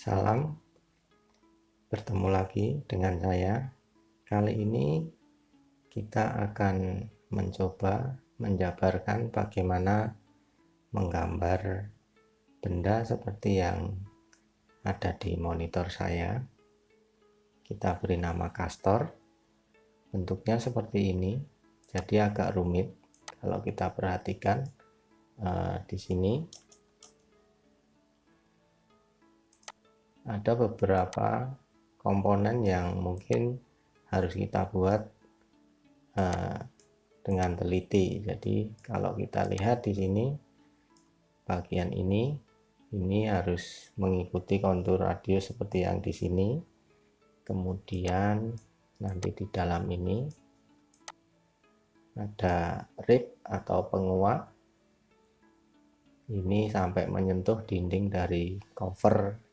Salam, bertemu lagi dengan saya. Kali ini kita akan mencoba menjabarkan bagaimana menggambar benda seperti yang ada di monitor saya. Kita beri nama Castor. Bentuknya seperti ini, jadi agak rumit. Kalau kita perhatikan di sini ada beberapa komponen yang mungkin harus kita buat dengan teliti. Jadi kalau kita lihat di sini, bagian ini harus mengikuti kontur radius seperti yang di sini. Kemudian nanti di dalam ini ada rib atau penguat. Ini sampai menyentuh dinding dari cover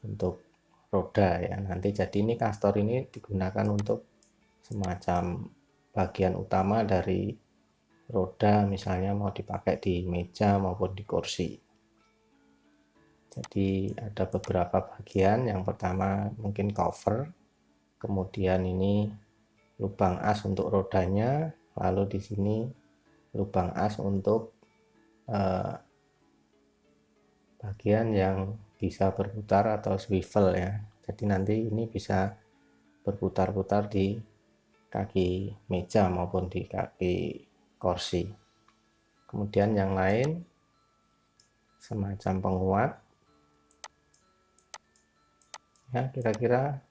untuk roda ya. Nanti jadi ini Castor ini digunakan untuk semacam bagian utama dari roda, misalnya mau dipakai di meja maupun di kursi. Jadi ada beberapa bagian. Yang pertama mungkin cover, kemudian ini lubang as untuk rodanya, lalu di sini lubang as untuk bagian yang bisa berputar atau swivel ya. Jadi nanti ini bisa berputar-putar di kaki meja maupun di kaki kursi. Kemudian yang lain semacam penguat ya, kira-kira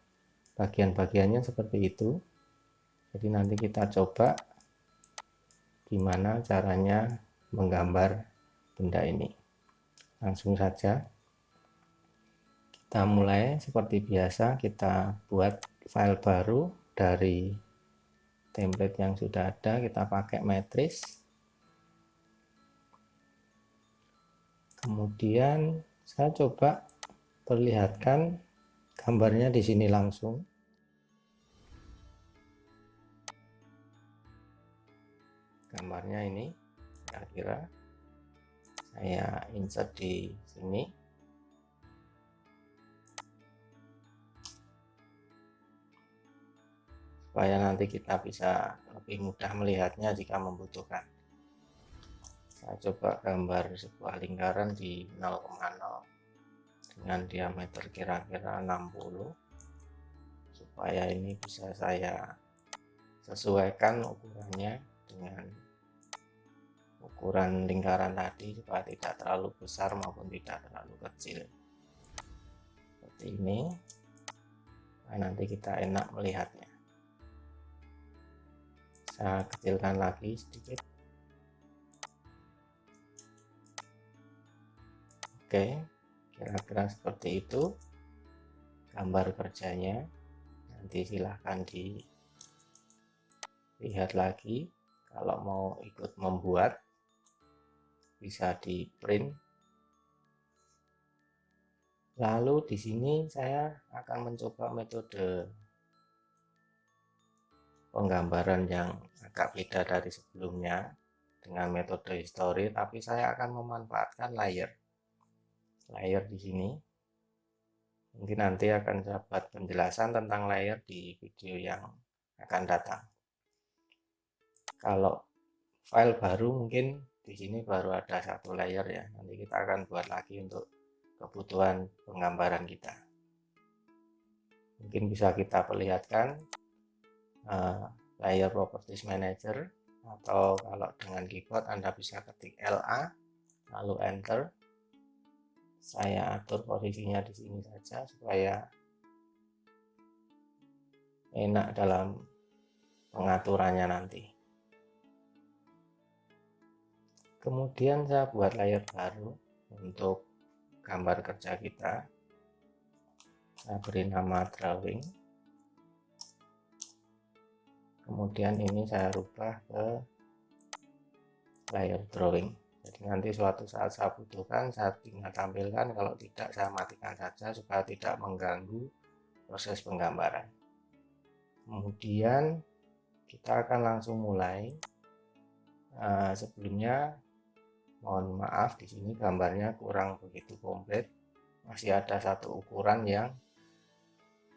bagian-bagiannya seperti itu. Jadi nanti kita coba gimana caranya menggambar benda ini. Langsung saja kita mulai. Seperti biasa kita buat file baru dari template yang sudah ada. Kita pakai matriz, kemudian saya coba perlihatkan gambarnya di sini langsung. Gambarnya ini kira-kira saya insert di sini. Supaya nanti kita bisa lebih mudah melihatnya jika membutuhkan. Saya coba gambar sebuah lingkaran di 0,0 dengan diameter kira-kira 60, supaya ini bisa saya sesuaikan ukurannya dengan ukuran lingkaran tadi, supaya tidak terlalu besar maupun tidak terlalu kecil. Seperti ini. Nah, nanti kita enak melihatnya. Saya kecilkan lagi sedikit. Oke, kira-kira seperti itu gambar kerjanya. Nanti silahkan dilihat lagi. Kalau mau ikut membuat bisa di print. Lalu di sini saya akan mencoba metode penggambaran yang agak beda dari sebelumnya dengan metode history, tapi saya akan memanfaatkan layer di sini. Mungkin nanti akan dapat penjelasan tentang layer di video yang akan datang. Kalau file baru mungkin di sini baru ada satu layer ya. Nanti kita akan buat lagi untuk kebutuhan penggambaran kita. Mungkin bisa kita perlihatkan layer properties manager, atau kalau dengan keyboard Anda bisa ketik LA lalu enter. Saya atur posisinya di sini saja supaya enak dalam pengaturannya nanti. Kemudian saya buat layer baru untuk gambar kerja kita. Saya beri nama drawing. Kemudian ini saya rubah ke layer drawing. Jadi nanti suatu saat saya butuhkan, saya tinggal tampilkan. Kalau tidak, saya matikan saja supaya tidak mengganggu proses penggambaran. Kemudian kita akan langsung mulai. Sebelumnya mohon maaf, di sini gambarnya kurang begitu komplit. masih ada satu ukuran yang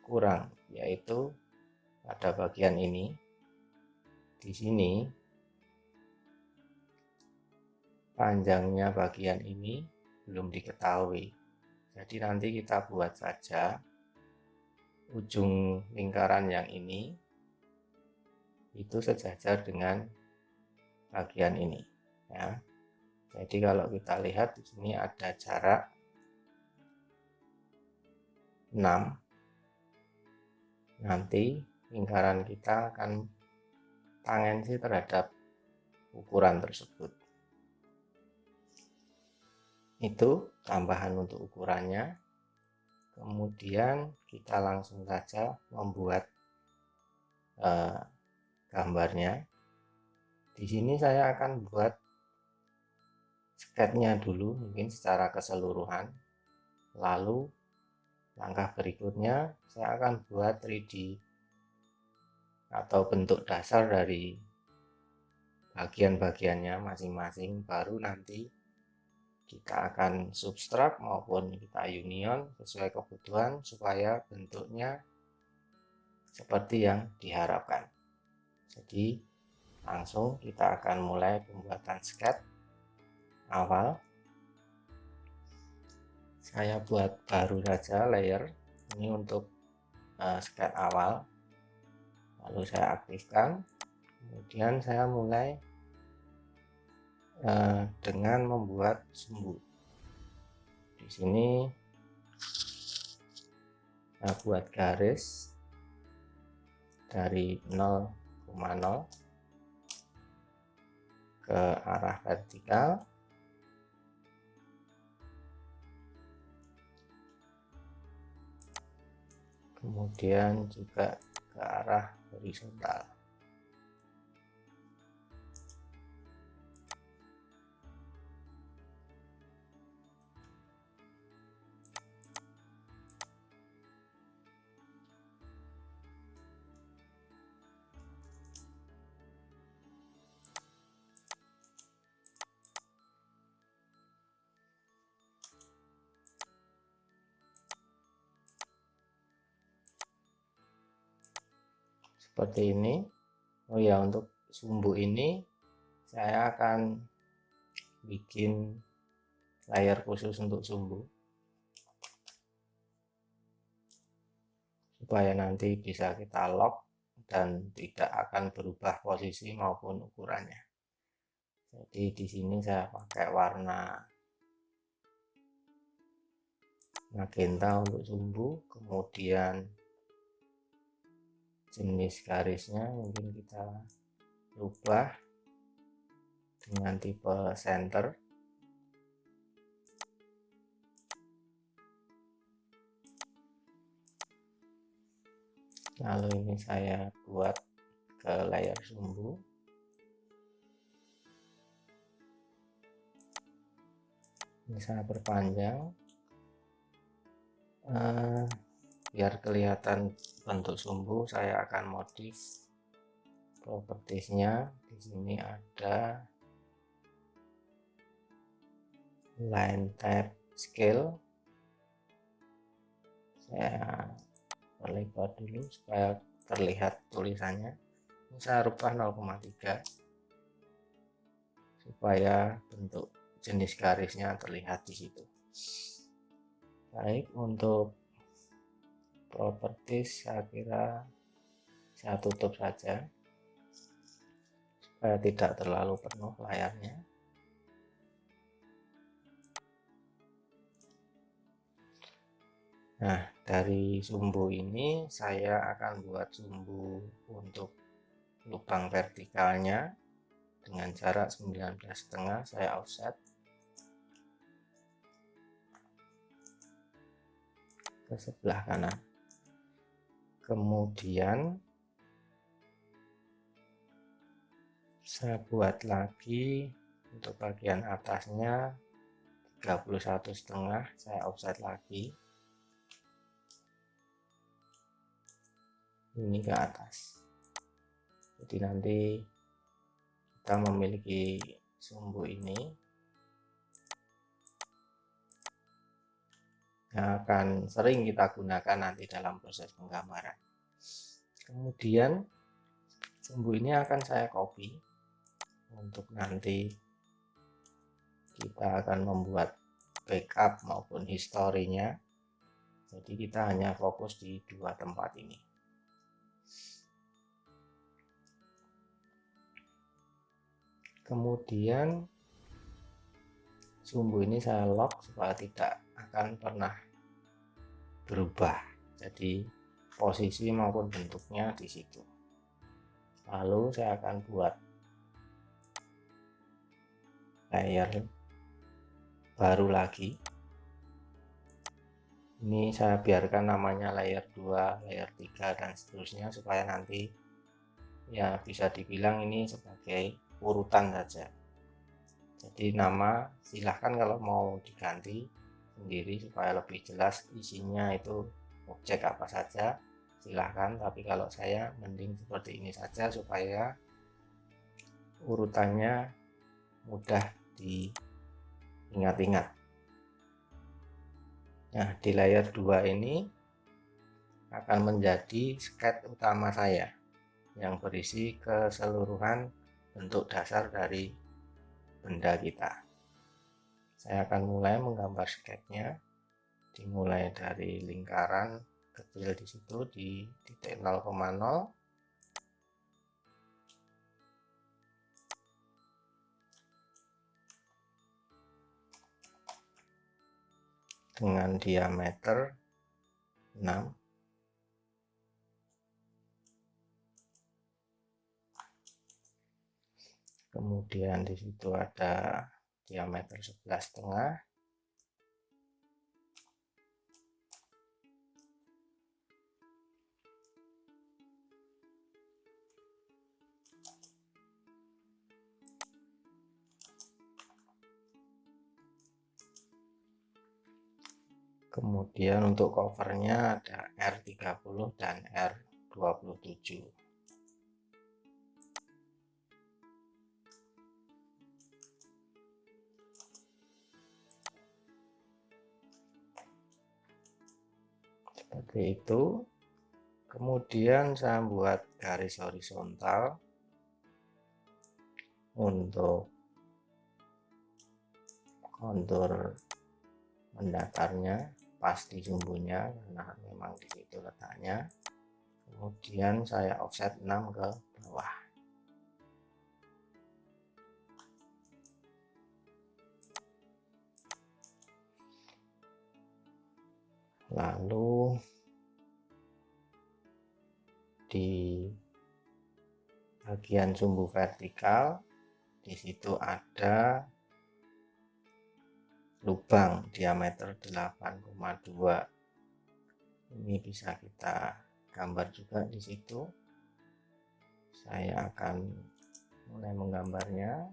kurang, yaitu pada bagian ini. Di sini panjangnya bagian ini belum diketahui. Jadi nanti kita buat saja ujung lingkaran yang ini itu sejajar dengan bagian ini, ya. Jadi kalau kita lihat di sini ada jarak 6. Nanti lingkaran kita akan tangensi terhadap ukuran tersebut. Itu tambahan untuk ukurannya. Kemudian kita langsung saja membuat gambarnya. Di sini saya akan buat sketnya dulu, mungkin secara keseluruhan. Lalu langkah berikutnya saya akan buat 3D atau bentuk dasar dari bagian-bagiannya masing-masing. Baru nanti kita akan substrak maupun kita union sesuai kebutuhan supaya bentuknya seperti yang diharapkan. Jadi langsung kita akan mulai pembuatan sketch awal. Saya buat baru saja layer ini untuk sketch awal, lalu saya aktifkan. Kemudian saya mulai dengan membuat sumbu. Di sini saya buat garis dari 0,0 ke arah vertikal. Kemudian juga ke arah horizontal. Seperti ini. Oh ya, untuk sumbu ini saya akan bikin layar khusus untuk sumbu supaya nanti bisa kita lock dan tidak akan berubah posisi maupun ukurannya. Jadi di sini saya pakai warna magenta untuk sumbu, kemudian jenis garisnya mungkin kita rubah dengan tipe center. Lalu ini saya buat ke layar sumbu. Ini saya perpanjang biar kelihatan bentuk sumbu. Saya akan modif propertiesnya. Di sini ada line type scale. Saya perlebar dulu supaya terlihat tulisannya. Ini saya rubah 0,3 supaya bentuk jenis garisnya terlihat di situ. Baik, untuk properties saya kira saya tutup saja supaya tidak terlalu penuh layarnya. Nah, dari sumbu ini saya akan buat sumbu untuk lubang vertikalnya dengan jarak 19,5. Saya offset ke sebelah kanan. Kemudian saya buat lagi untuk bagian atasnya 31,5. Saya offset lagi ini ke atas. Jadi nanti kita memiliki sumbu ini yang akan sering kita gunakan nanti dalam proses penggambaran. Kemudian sumbu ini akan saya copy untuk nanti kita akan membuat backup maupun historinya. Jadi kita hanya fokus di dua tempat ini. Kemudian sumbu ini saya lock supaya tidak akan pernah berubah. Jadi posisi maupun bentuknya di situ. Lalu saya akan buat layer baru lagi. Ini saya biarkan namanya layer 2, layer 3 dan seterusnya supaya nanti ya bisa dibilang ini sebagai urutan saja. Jadi nama silahkan kalau mau diganti sendiri supaya lebih jelas isinya itu objek apa saja silahkan, tapi kalau saya mending seperti ini saja supaya urutannya mudah diingat-ingat. Nah, di layer 2 ini akan menjadi sketch utama saya yang berisi keseluruhan bentuk dasar dari benda kita. Saya akan mulai menggambar sketchnya, dimulai dari lingkaran kecil di situ di titik 0,0, dengan diameter 6. Kemudian di situ ada diameter 11,5. Kemudian untuk covernya ada R30 dan R27. Seperti itu. Kemudian saya buat garis horizontal untuk kontur mendatarnya, pasti sumbunya karena memang di situ letaknya. Kemudian saya offset 6 ke bawah. Lalu di bagian sumbu vertikal di situ ada lubang diameter 8,2. Ini bisa kita gambar juga di situ. Saya akan mulai menggambarnya.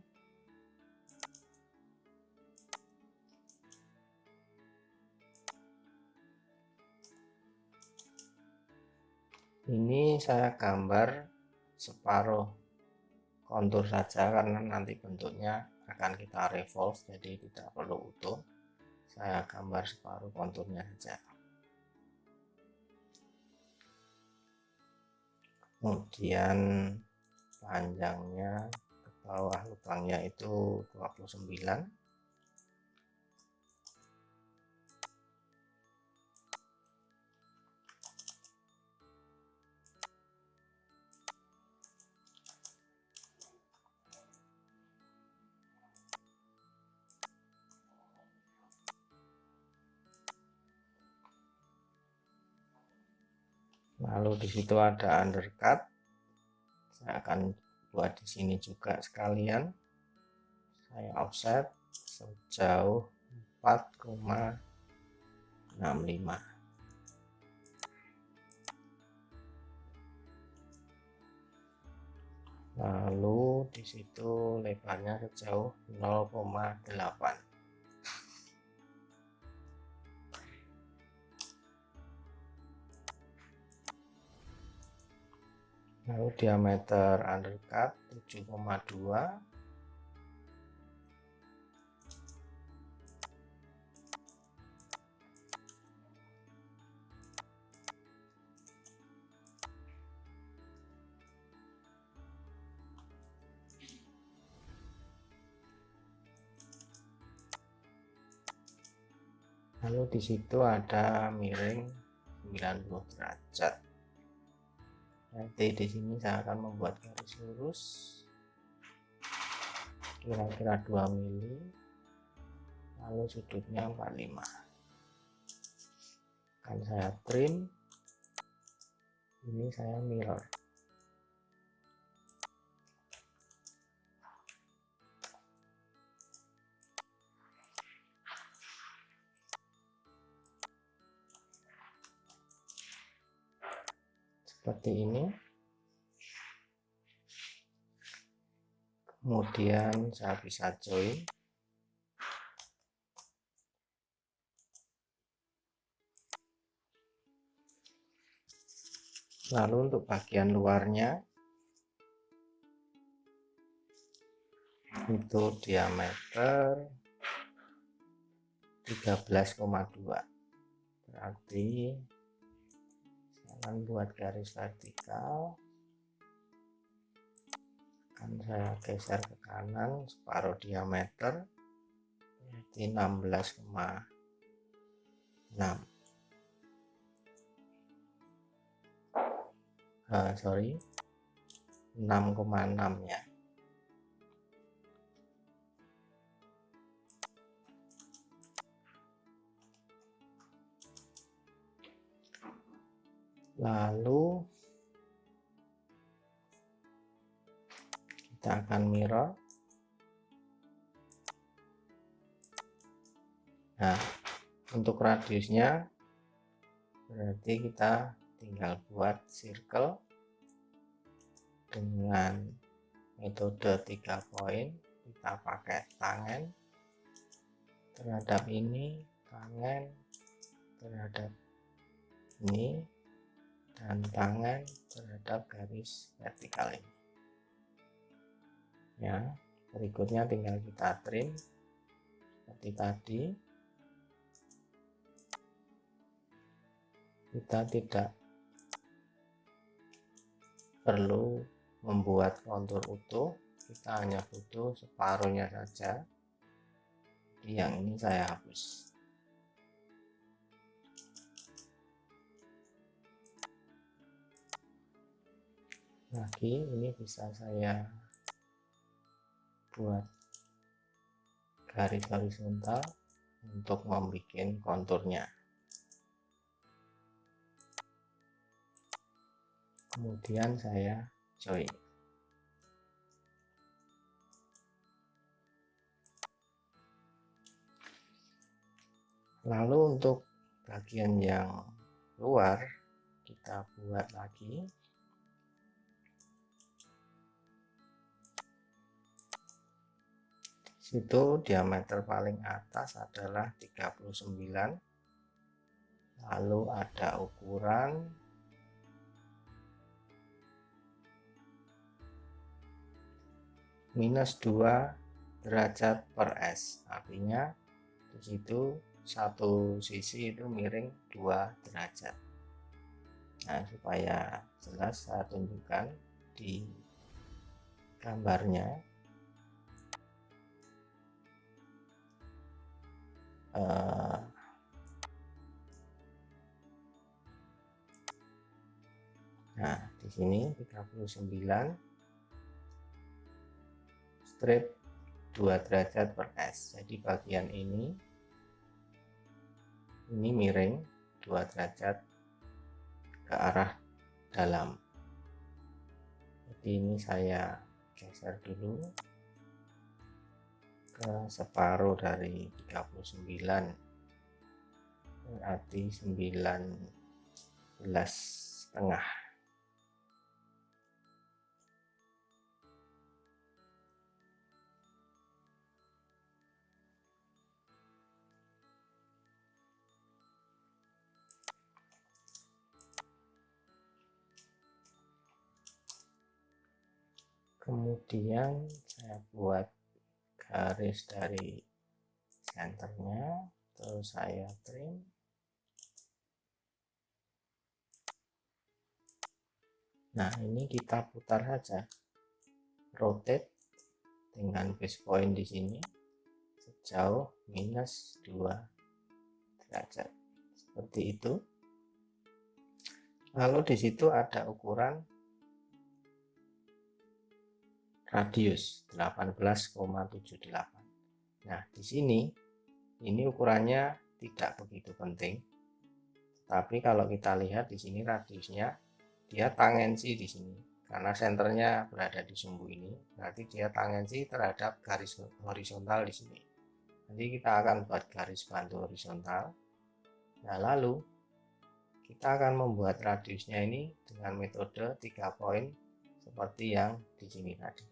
Ini saya gambar separuh kontur saja karena nanti bentuknya akan kita revolve, jadi tidak perlu utuh. Saya gambar separuh konturnya saja. Kemudian panjangnya ke bawah lubangnya itu 29. Lalu di situ ada undercut. Saya akan buat di sini juga sekalian. Saya offset sejauh 4,65. Lalu di situ lebarnya sejauh 0,8. Lalu diameter undercut 7,2. Lalu di situ ada miring 90 derajat. Nanti di sini saya akan membuat garis lurus kira-kira 2 mili, lalu sudutnya 45. Akan saya trim. Ini saya mirror. Seperti ini. Kemudian saya bisa join. Lalu untuk bagian luarnya itu diameter 13,2, berarti saya akan buat garis vertikal, akan saya geser ke kanan separuh diameter, berarti 16,6. 6,6 ya. Lalu kita akan mirror. Nah, untuk radiusnya berarti kita tinggal buat circle dengan metode 3 poin. Kita pakai tangan terhadap ini, tangan terhadap ini, dan tangan terhadap garis vertikal ini. Ya, berikutnya tinggal kita trim seperti tadi. Kita tidak perlu membuat kontur utuh, kita hanya butuh separuhnya saja. Yang ini saya hapus. Lagi ini bisa saya buat garis horizontal untuk membuat konturnya. Kemudian saya join. Lalu untuk bagian yang luar kita buat lagi. Situ diameter paling atas adalah 39. Lalu ada ukuran -2 derajat per S, artinya di situ satu sisi itu miring 2 derajat. Nah, supaya jelas saya tunjukkan di gambarnya. Nah, di sini 39 strip 2 derajat per S. Jadi bagian ini miring 2 derajat ke arah dalam. Jadi ini saya geser dulu ke separuh dari 39, berarti 19,5. Kemudian saya buat garis dari senternya, terus saya trim. Nah, ini kita putar saja, rotate dengan base point di sini sejauh -2 derajat seperti itu. Lalu di situ ada ukuran radius 18,78. Nah, di sini ini ukurannya tidak begitu penting. Tapi kalau kita lihat di sini radiusnya, dia tangensi di sini. Karena senternya berada di sumbu ini, berarti dia tangensi terhadap garis horizontal di sini. Nanti kita akan buat garis bantu horizontal. Nah, lalu kita akan membuat radiusnya ini dengan metode 3 poin seperti yang di sini tadi.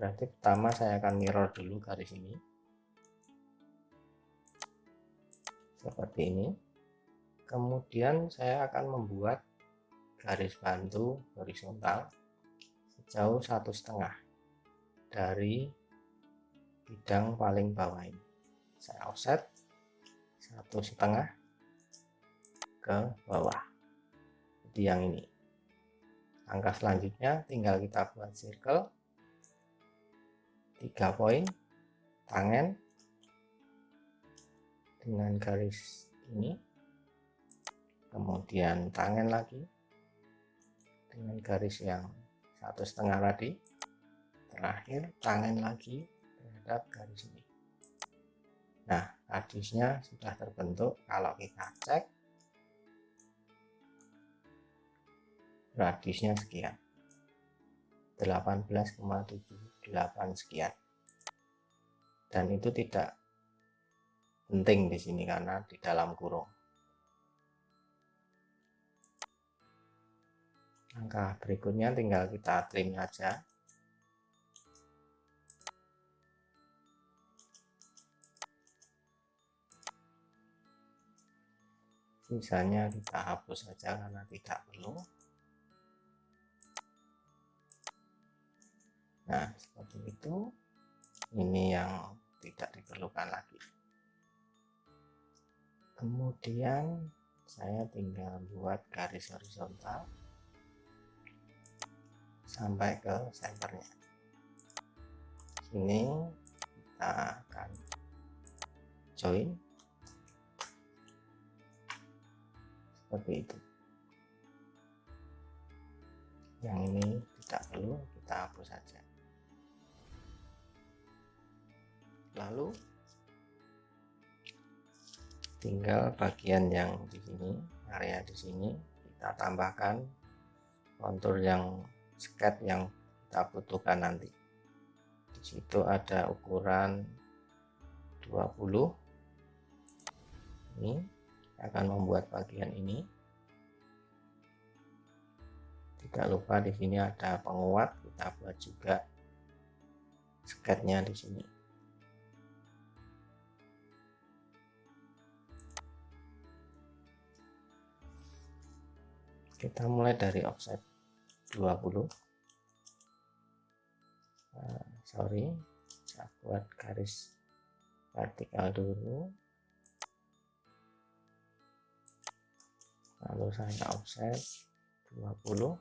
Berarti pertama saya akan mirror dulu garis ini. Seperti ini. Kemudian saya akan membuat garis bantu horizontal sejauh 1,5 dari bidang paling bawah ini. Saya offset 1,5 ke bawah. Jadi yang ini. Langkah selanjutnya tinggal kita buat circle 3 poin tangen dengan garis ini, kemudian tangen lagi dengan garis yang 1,5 tadi, terakhir tangen lagi terhadap garis ini. Nah, radiusnya sudah terbentuk. Kalau kita cek radiusnya sekian, 18,78 sekian. Dan itu tidak penting di sini karena di dalam kurung. Langkah berikutnya tinggal kita trim saja. Sisanya kita hapus saja karena tidak perlu. Nah, seperti itu. Ini yang tidak diperlukan lagi. Kemudian saya tinggal buat garis horizontal sampai ke senternya. Sini kita akan join seperti itu. Yang ini tidak perlu, kita hapus saja. Lalu tinggal bagian yang di sini, area di sini kita tambahkan kontur yang sket yang kita butuhkan nanti. Di situ ada ukuran 20. Ini akan membuat bagian ini. Tidak lupa di sini ada penguat, kita buat juga sketnya di sini. Kita mulai dari offset 20. Saya buat garis vertikal dulu, lalu saya offset 20,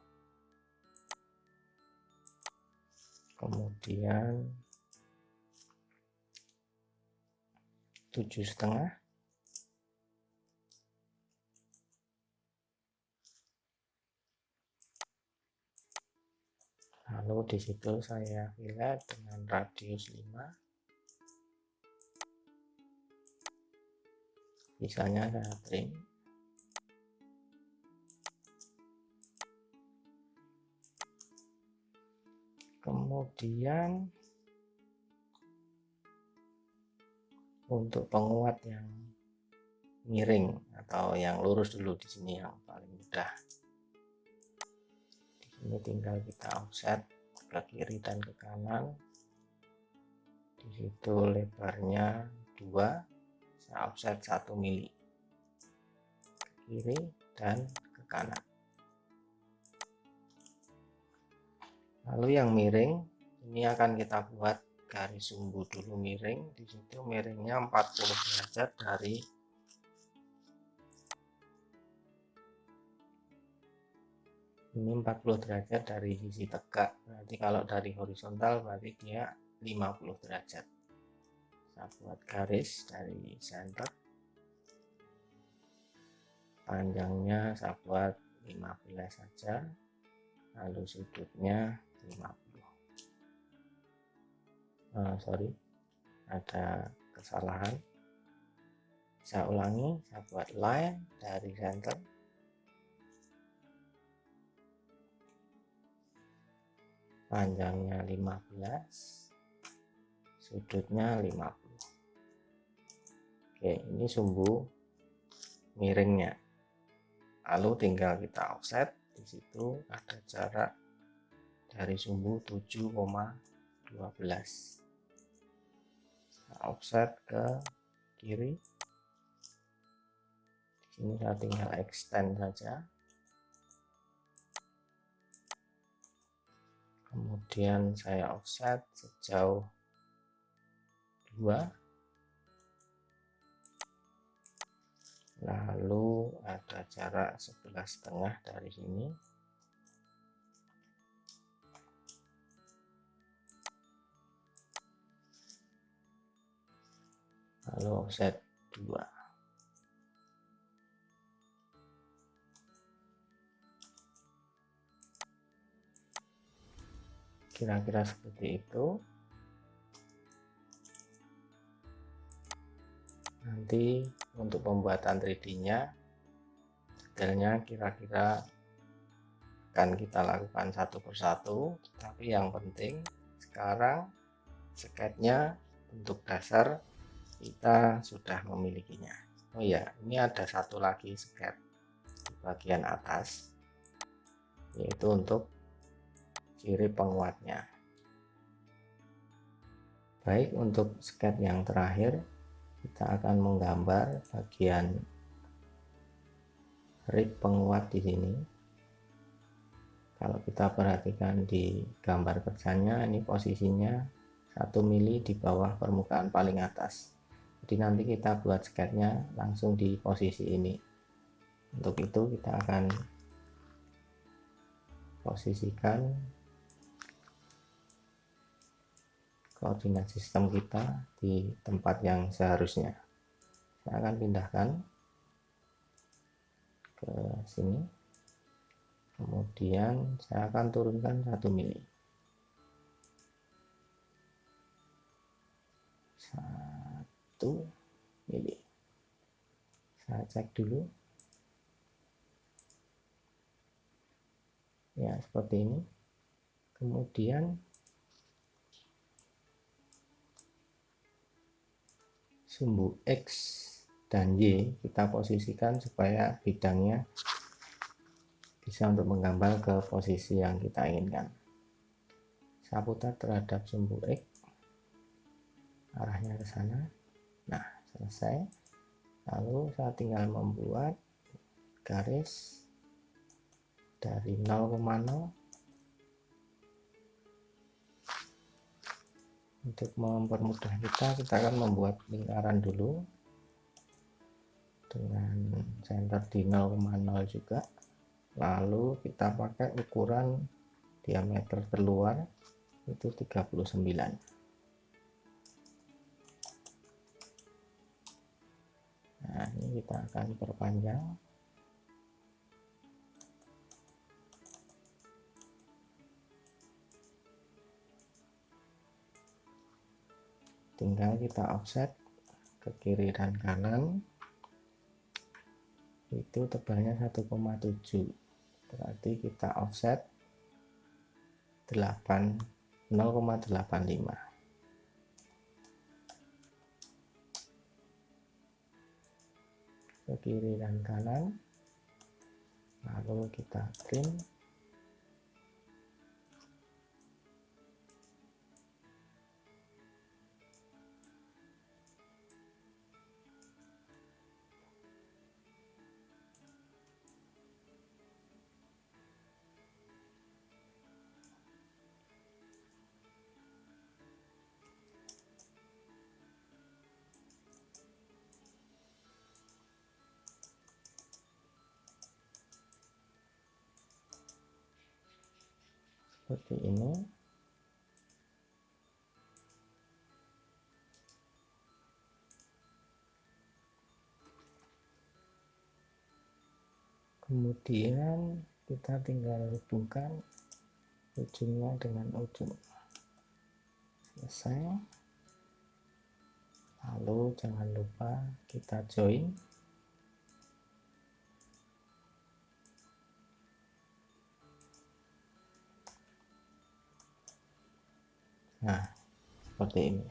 kemudian 7,5, lalu di situ saya fillet dengan radius 5, sisanya saya trim. Kemudian untuk penguat yang miring atau yang lurus dulu, di sini yang paling mudah. Ini tinggal kita offset ke kiri dan ke kanan. Di situ lebarnya 2, saya offset 1 mili ke kiri dan ke kanan. Lalu yang miring ini akan kita buat garis sumbu dulu miring. Di situ miringnya 40 derajat dari ini, 40 derajat dari sisi tegak. Berarti kalau dari horizontal berarti dia 50 derajat. Saya buat garis dari center panjangnya saya buat 15 saja, lalu sudutnya 50. Sorry, ada kesalahan. Saya ulangi, saya buat line dari center, panjangnya 15, sudutnya 50. Oke, ini sumbu miringnya. Lalu tinggal kita offset. Di situ ada jarak dari sumbu 7,12. Offset ke kiri. Di sini saya tinggal extend saja. Kemudian saya offset sejauh 2. Lalu ada jarak 11,5 dari sini. Lalu offset 2. Kira-kira seperti itu. Nanti untuk pembuatan 3D-nya, detailnya kira-kira akan kita lakukan satu persatu. Tapi yang penting sekarang sketnya untuk dasar kita sudah memilikinya. Oh ya, ini ada satu lagi sket di bagian atas, yaitu untuk ciri penguatnya. Baik, untuk sket yang terakhir kita akan menggambar bagian rig penguat di sini. Kalau kita perhatikan di gambar kerjanya, ini posisinya 1 mili di bawah permukaan paling atas. Jadi nanti kita buat sketnya langsung di posisi ini. Untuk itu kita akan posisikan koordinat sistem kita di tempat yang seharusnya. Saya akan pindahkan ke sini, kemudian saya akan turunkan 1 mili. 1 mili. Saya cek dulu. Ya, seperti ini. Kemudian sumbu X dan Y kita posisikan supaya bidangnya bisa untuk menggambar ke posisi yang kita inginkan. Saya putar terhadap sumbu X, arahnya ke sana. Nah, selesai. Lalu saya tinggal membuat garis dari 0,0. Untuk mempermudah kita akan membuat lingkaran dulu dengan center di 0,0 juga. Lalu kita pakai ukuran diameter terluar itu 39. Nah, ini kita akan perpanjang. Tinggal kita offset ke kiri dan kanan. Itu tebalnya 1,7, berarti kita offset 0,85. Ke kiri dan kanan, lalu kita trim. Seperti ini. Kemudian kita tinggal hubungkan ujungnya dengan ujung. Selesai. Lalu jangan lupa kita join. Nah, seperti ini.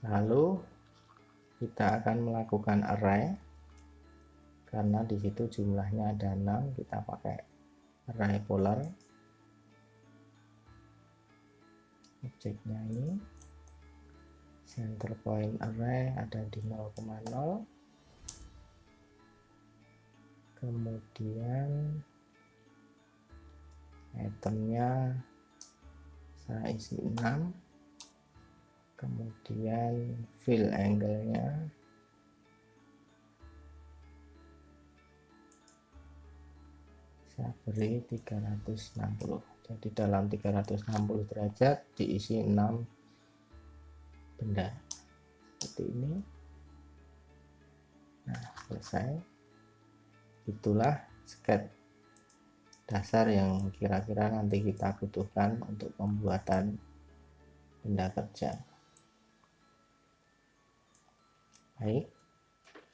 Lalu kita akan melakukan array, karena di situ jumlahnya ada 6, kita pakai array polar. Objeknya ini center point array ada di 0,0, kemudian itemnya saya isi 6, kemudian fill angle-nya saya beri 360. Jadi dalam 360 derajat diisi 6 benda seperti ini. Nah, selesai. Itulah sketch dasar yang kira-kira nanti kita butuhkan untuk pembuatan benda kerja. Baik,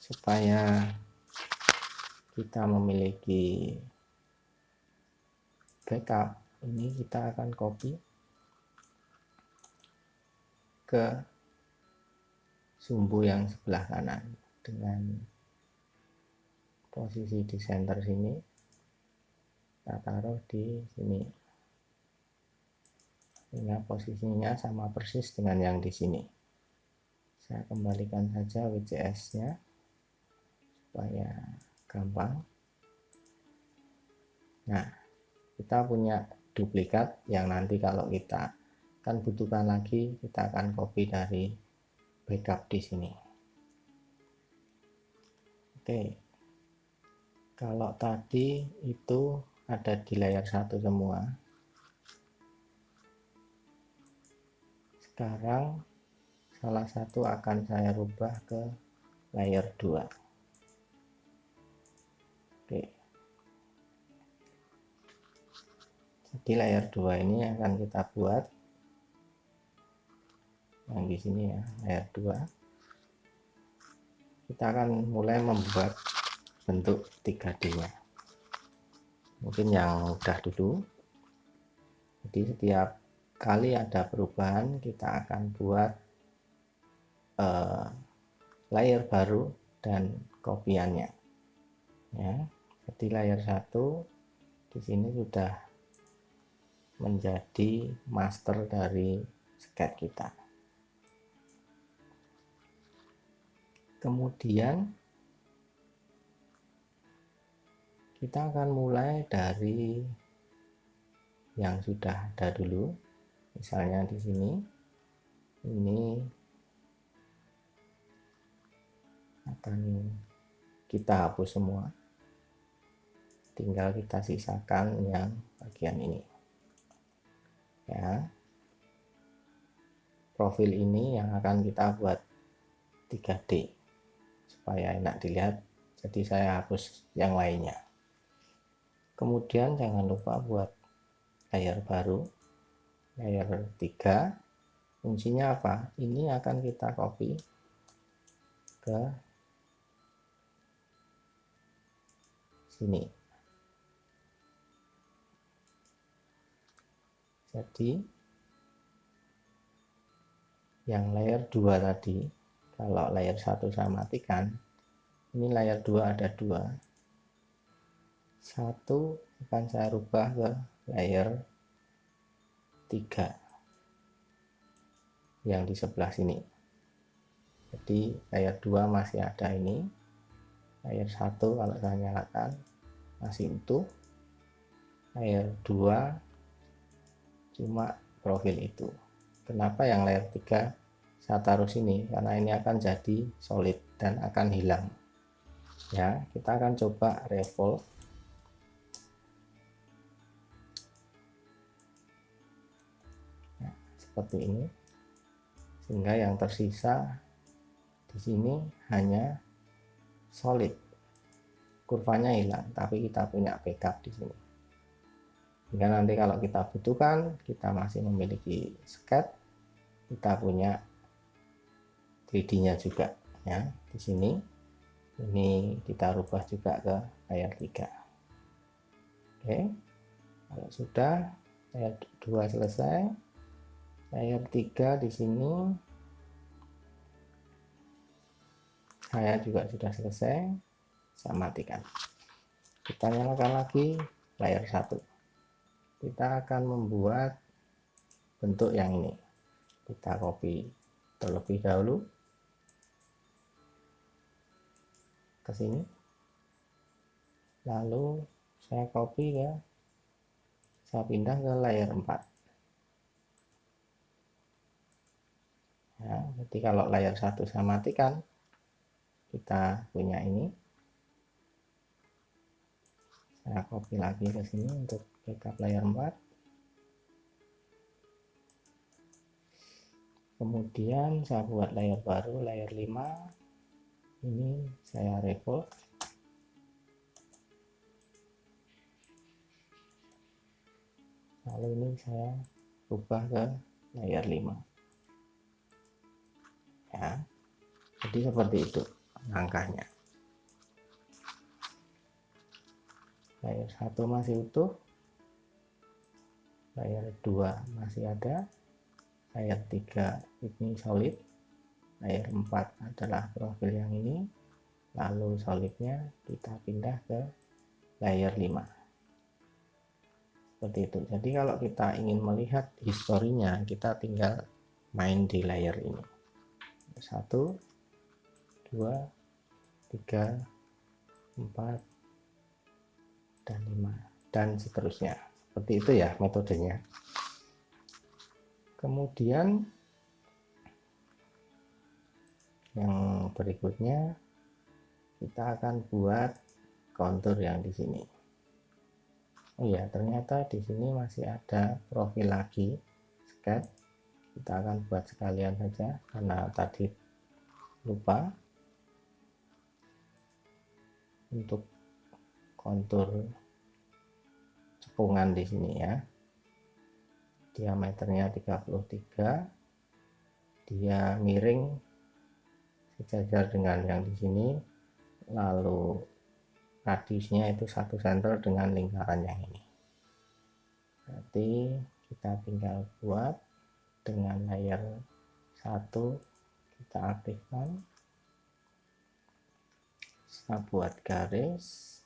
supaya kita memiliki backup, ini kita akan copy ke sumbu yang sebelah kanan dengan posisi di center sini. Kita taruh di sini, sehingga posisinya sama persis dengan yang di sini. Saya kembalikan saja WCS-nya supaya gampang. Nah, kita punya duplikat yang nanti kalau kita akan butuhkan lagi, kita akan copy dari backup di sini. Oke, kalau tadi itu ada di layer 1 semua, sekarang salah satu akan saya rubah ke layer 2. Oke, jadi layer 2 ini akan kita buat yang di sini ya, layer 2. Kita akan mulai membuat bentuk 3D-nya. Mungkin yang mudah dulu. Jadi setiap kali ada perubahan kita akan buat layer baru dan kopiannya. Ya, jadi layer 1 di sini sudah menjadi master dari sketch kita. Kemudian kita akan mulai dari yang sudah ada dulu. Misalnya di sini, ini akan kita hapus semua. Tinggal kita sisakan yang bagian ini. Ya. Profil ini yang akan kita buat 3D supaya enak dilihat. Jadi saya hapus yang lainnya. Kemudian jangan lupa buat layer baru, layer 3. Fungsinya apa? Ini akan kita copy ke sini. Jadi yang layer 2 tadi, kalau layer 1 saya matikan, ini layer 2 ada 2. 1 akan saya rubah ke layer 3 yang di sebelah sini. Jadi layer 2 masih ada ini. Layer 1 kalau saya nyalakan masih utuh. Layer 2 cuma profil itu. Kenapa yang layer 3 saya taruh sini? Karena ini akan jadi solid dan akan hilang. Ya, kita akan coba revolve. Nah, seperti ini. Sehingga yang tersisa di sini hanya solid kurvanya hilang, tapi kita punya backup di sini. Sehingga nanti kalau kita butuhkan, kita masih memiliki sketch, kita punya 3D-nya juga ya. Di sini ini kita rubah juga ke layer 3. Oke. Kalau sudah layer 2 selesai, layer 3 di sini saya juga sudah selesai. Saya matikan. Kita nyalakan lagi layer 1. Kita akan membuat bentuk yang ini. Kita copy terlebih dahulu ke sini, lalu saya copy ya, saya pindah ke layer 4 ya. Jadi kalau layer 1 saya matikan, kita punya ini, saya copy lagi ke sini untuk backup layer 4. Kemudian saya buat layer baru, layer 5. Ini saya revolve. Lalu ini saya ubah ke layer 5. Ya. Jadi seperti itu langkahnya. Layer 1 masih utuh. Layer 2 masih ada. Layer 3 ini solid. Layer 4 adalah profil yang ini, lalu solidnya kita pindah ke layer 5 seperti itu. Jadi kalau kita ingin melihat historinya, kita tinggal main di layer ini, 1 2 3 4 dan 5 dan seterusnya, seperti itu ya metodenya. Kemudian yang berikutnya kita akan buat kontur yang di sini. Oh ya, ternyata di sini masih ada profil lagi, sketch. Kita akan buat sekalian saja karena tadi lupa. Untuk kontur cekungan di sini ya. Diameternya 33. Dia miring sejajar dengan yang di sini, lalu radiusnya itu 1 cm dengan lingkaran yang ini. Berarti kita tinggal buat dengan layer 1, kita aktifkan, saya buat garis,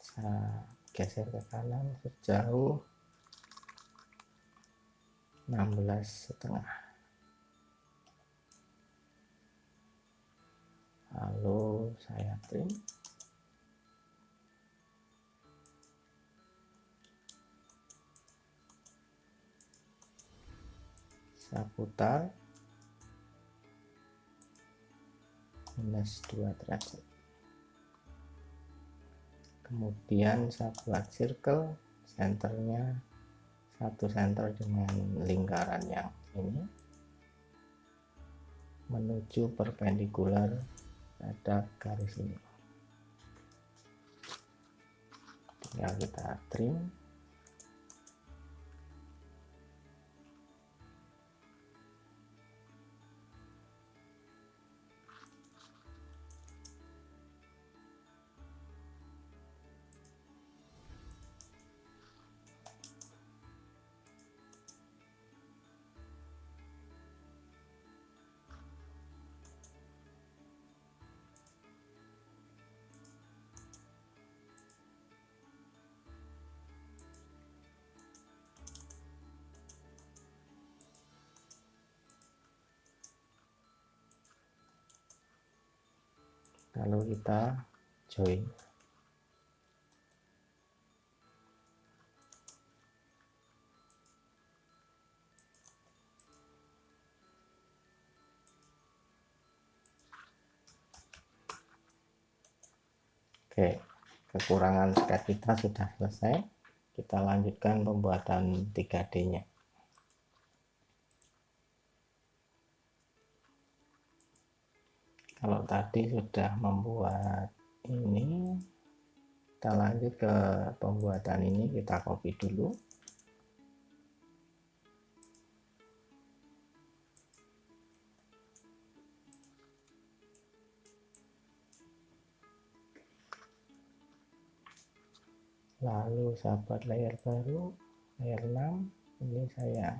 saya geser ke kanan sejauh 16,5, lalu saya trim, saya putar -2 derajat. Kemudian saya buat circle, senternya 1 cm dengan lingkaran yang ini, menuju perpendikular pada garis ini. Tinggal kita trim. Lalu kita join. Oke, kekurangan sketch kita sudah selesai. Kita lanjutkan pembuatan 3D-nya. Kalau tadi sudah membuat ini, kita lanjut ke pembuatan ini. Kita copy dulu. Lalu saya buat layer baru, layer 6. Ini saya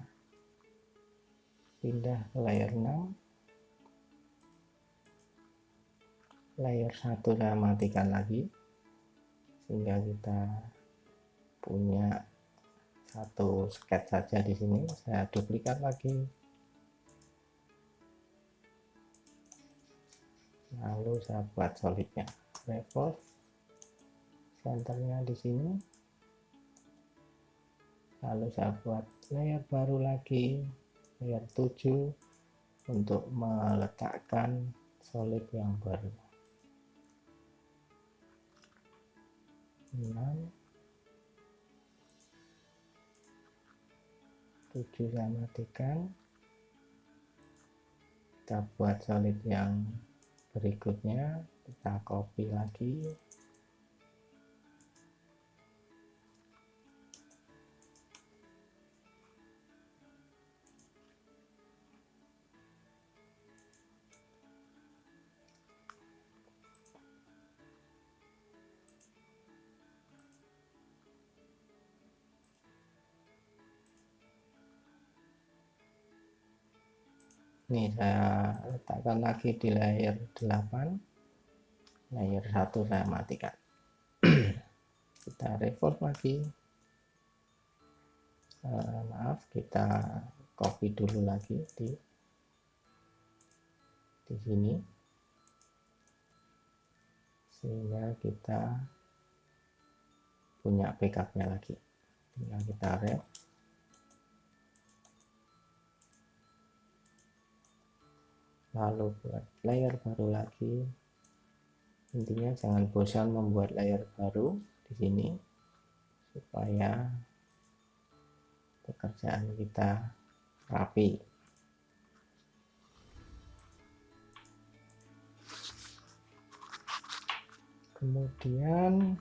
pindah ke layer 6. Layer 1 saya matikan lagi, sehingga kita punya satu sketch saja di sini. Saya duplikat lagi, lalu saya buat solidnya, revolve, centernya di sini, lalu saya buat layer baru lagi, layer 7, untuk meletakkan solid yang baru. 6, 7 saya matikan. Kita buat solid yang berikutnya, kita copy lagi. Ini saya letakkan lagi di layer 8, layer 1 saya matikan. Kita revolve lagi, maaf, kita copy dulu lagi di sini, sehingga kita punya backupnya lagi. Tinggal kita ref, lalu buat layer baru lagi. Intinya jangan bosan membuat layer baru di sini, supaya pekerjaan kita rapi. Kemudian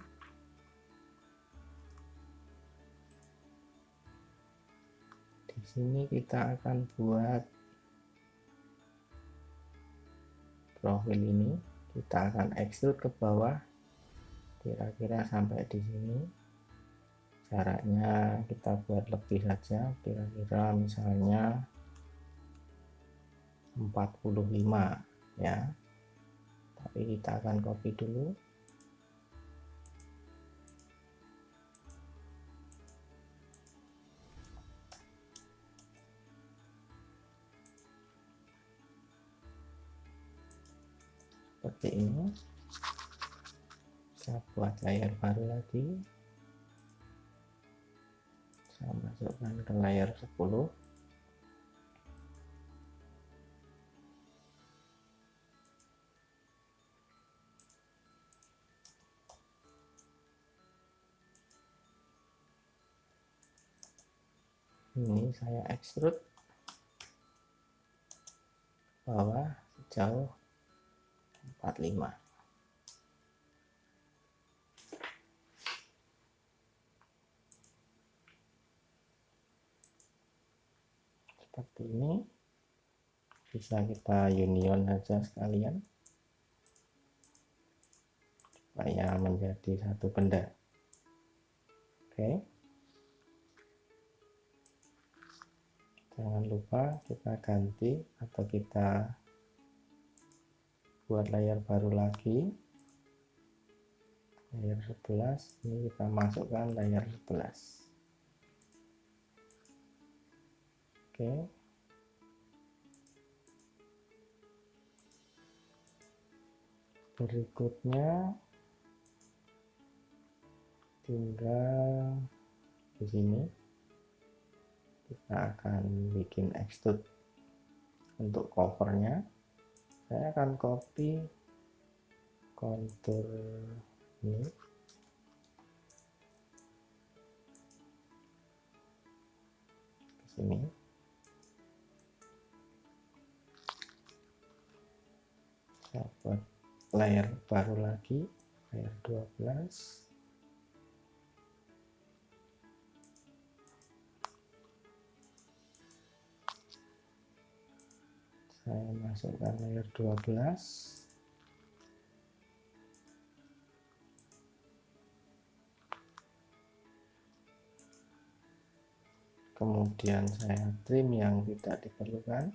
di sini kita akan buat profil ini. Kita akan extrude ke bawah, kira-kira sampai di sini. Jaraknya kita buat lebih saja, kira-kira misalnya 45 ya. Tapi kita akan copy dulu. Seperti ini. Saya buat layer baru lagi. Saya masukkan ke layer 10. Ini saya extrude bawah sejauh 45. Seperti ini. Bisa kita union saja sekalian, supaya menjadi satu benda. Oke. Jangan lupa kita ganti atau kita buat layer baru lagi, layer 11. Ini kita masukkan layer 11. Oke. Berikutnya tinggal di sini kita akan bikin extrude untuk covernya. Saya akan copy kontur ini, ke sini. saya buat layer baru lagi, layer 12. Saya masukkan layer 12. Kemudian saya trim yang tidak diperlukan.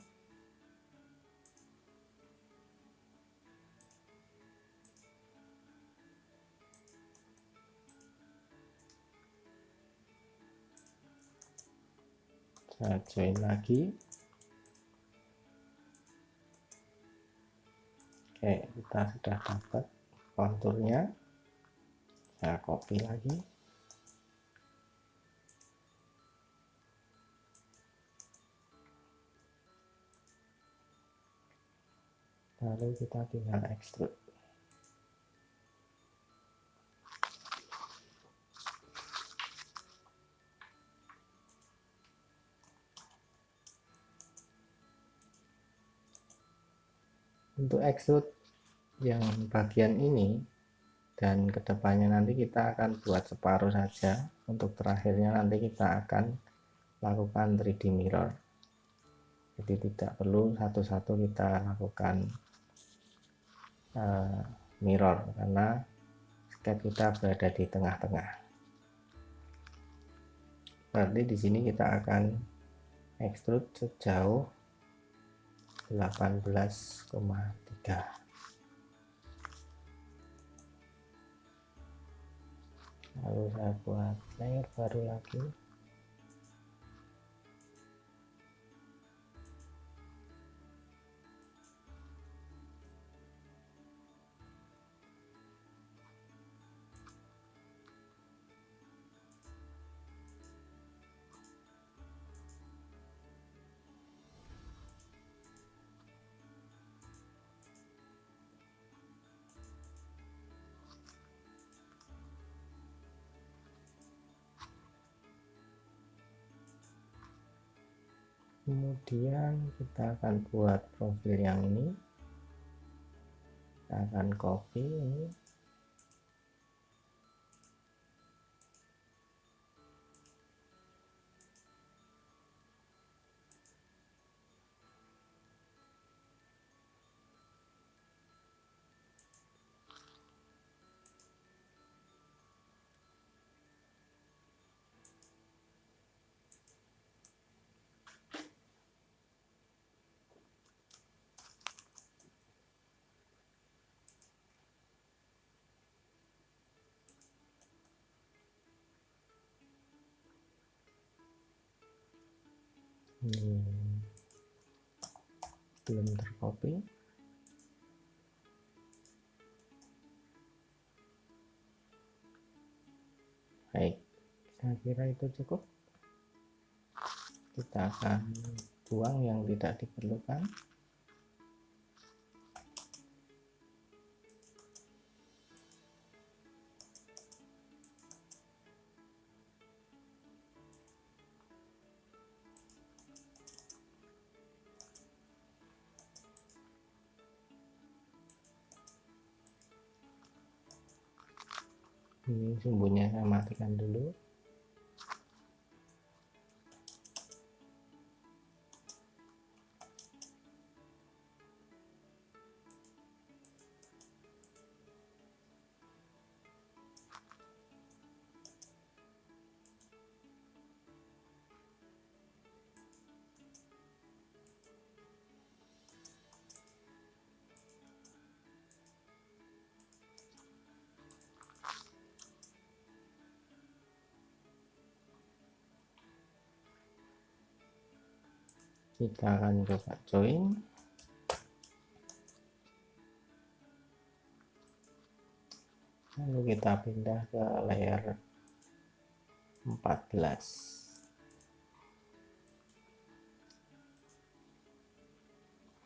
Saya join lagi. Oke, kita sudah dapat konturnya. Saya copy lagi. Lalu kita tinggal extrude. Untuk extrude yang bagian ini dan kedepannya nanti kita akan buat separuh saja. Untuk terakhirnya nanti kita akan lakukan 3D mirror. Jadi tidak perlu satu-satu kita lakukan mirror karena sketch kita berada di tengah-tengah. Berarti di sini kita akan extrude sejauh 18,3. Lalu saya buat layer baru lagi. Kemudian kita akan buat profil yang ini. Kita akan copy ini. Belum tercopy. Baik, saya kira itu cukup. Kita akan buang yang tidak diperlukan. Ini sumbunya saya matikan dulu. Kita akan coba join. Lalu kita pindah ke layer 14.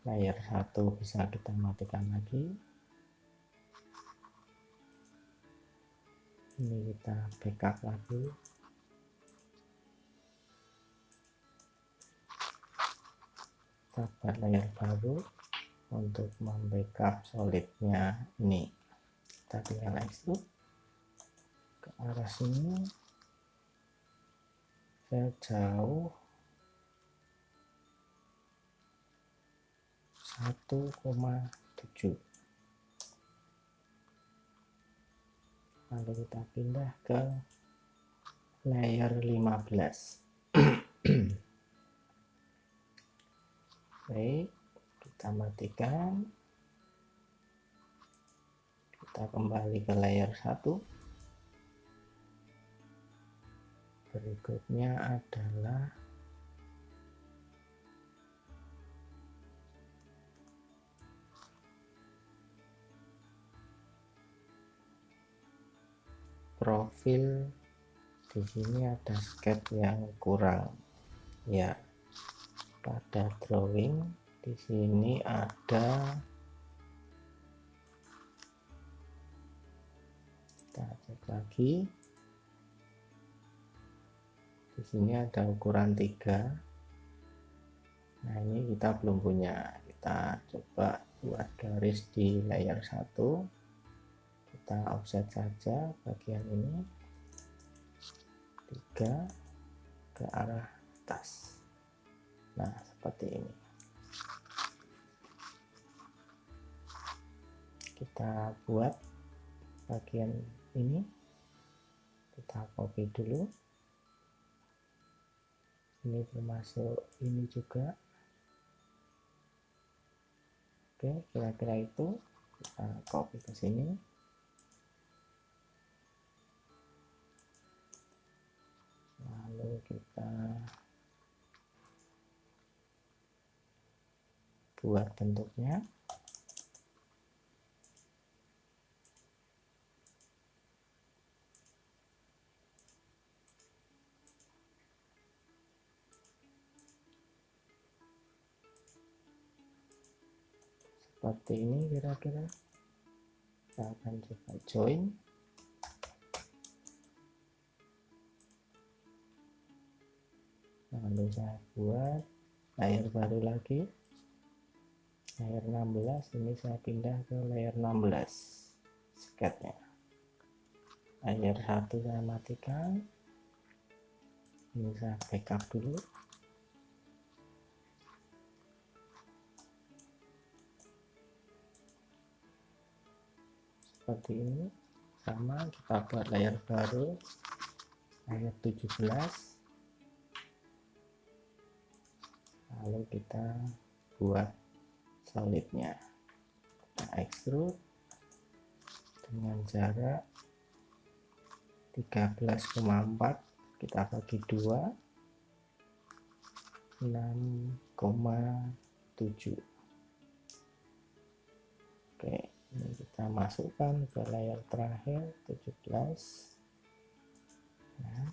Layer 1 bisa kita matikan lagi. Ini kita backup lagi. Kita buat layer baru. untuk membackup solidnya ini. Kita tinggal extrude ke arah sini sejauh 1,7. Lalu kita pindah ke layer 15. Baik, kita matikan. Kita kembali ke layer 1. Berikutnya adalah profil. Di sini ada sketch yang kurang ya. Pada drawing di sini ada, kita cek lagi, di sini ada ukuran 3. Nah ini kita belum punya. Kita coba buat garis di layer 1. Kita offset saja bagian ini 3 ke arah atas. Nah seperti ini. Kita buat bagian ini, kita copy dulu. Ini termasuk ini juga. Oke, kira-kira itu kita copy ke sini. Lalu kita buat bentuknya. Seperti ini kira-kira. Kita akan coba join. Lalu saya buat layer baru lagi, layer 16. Ini saya pindah ke layer 16 sketchnya. Layer 1 saya matikan. Ini saya backup dulu. Seperti ini. Sama, kita buat layer baru, layer 17. Lalu kita buat solidnya. Kita extrude dengan jarak 13,4. Kita bagi 2, 6,7. Oke, ini kita masukkan ke layer terakhir 17. Nah,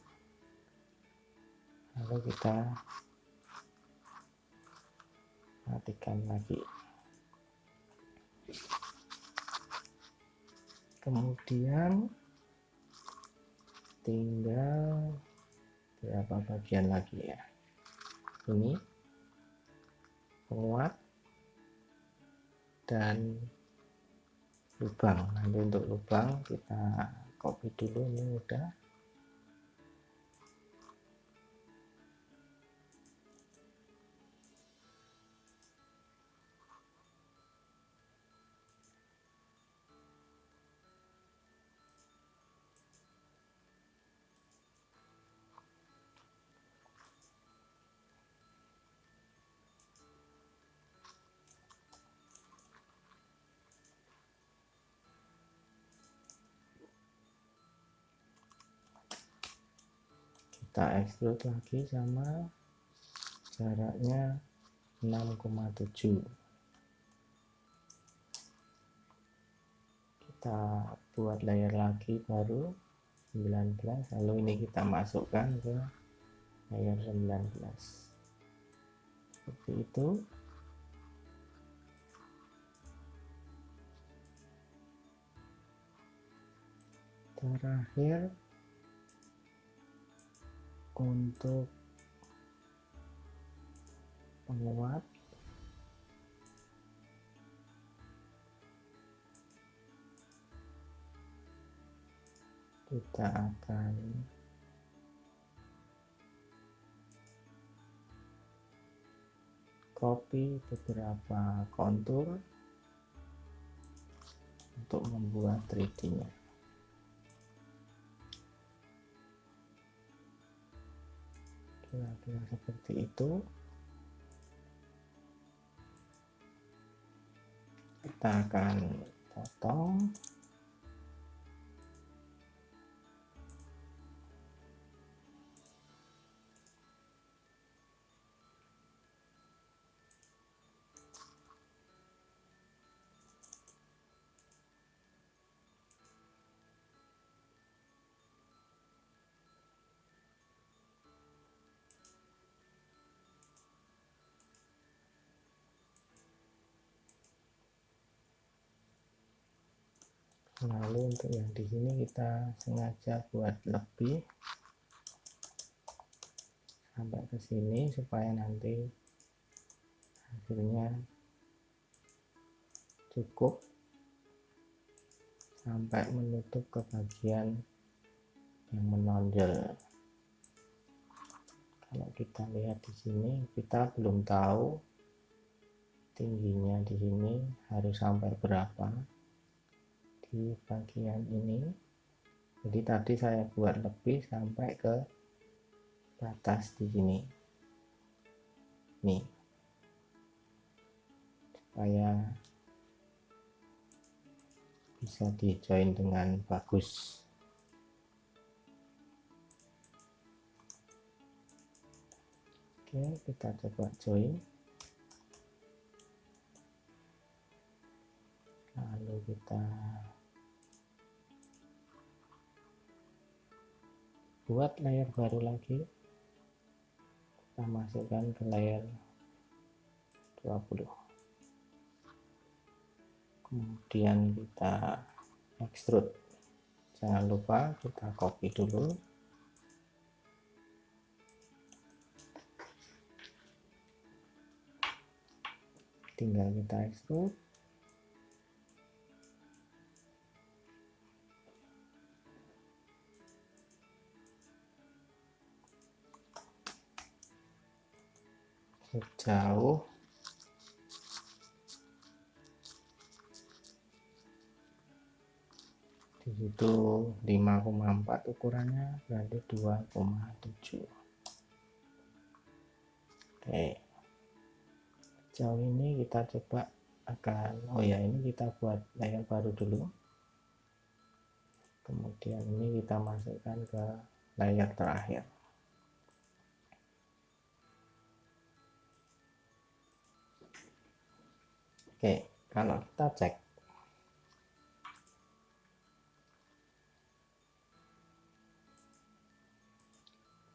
lalu kita matikan lagi. Kemudian tinggal berapa bagian lagi ya. Ini penguat dan lubang. Nanti untuk lubang kita copy dulu, ini udah. Kita extrude lagi sama jaraknya 6,7. Kita buat layer lagi baru 19. Lalu ini kita masukkan ke layer 19. Seperti itu. Terakhir untuk penguat, kita akan copy beberapa kontur untuk membuat 3D-nya. Kira-kira seperti itu. Kita akan potong. Lalu untuk yang di sini kita sengaja buat lebih sampai ke sini supaya nanti hasilnya cukup sampai menutup ke bagian yang menonjol. Kalau kita lihat di sini, kita belum tahu tingginya di sini harus sampai berapa di bagian ini. Jadi tadi saya buat lebih sampai ke batas di sini. Nih. Supaya bisa di join dengan bagus. Oke, kita coba join. Lalu kita buat layer baru lagi. Kita masukkan ke layer 20. Kemudian kita extrude. Jangan lupa kita copy dulu. Tinggal kita extrude. Sejauh di situ 5,4 ukurannya, berarti 2,7. Oke, sejauh ini kita coba akan, oh ya, ini kita buat layer baru dulu, kemudian ini kita masukkan ke layer terakhir. Oke, kalau kita cek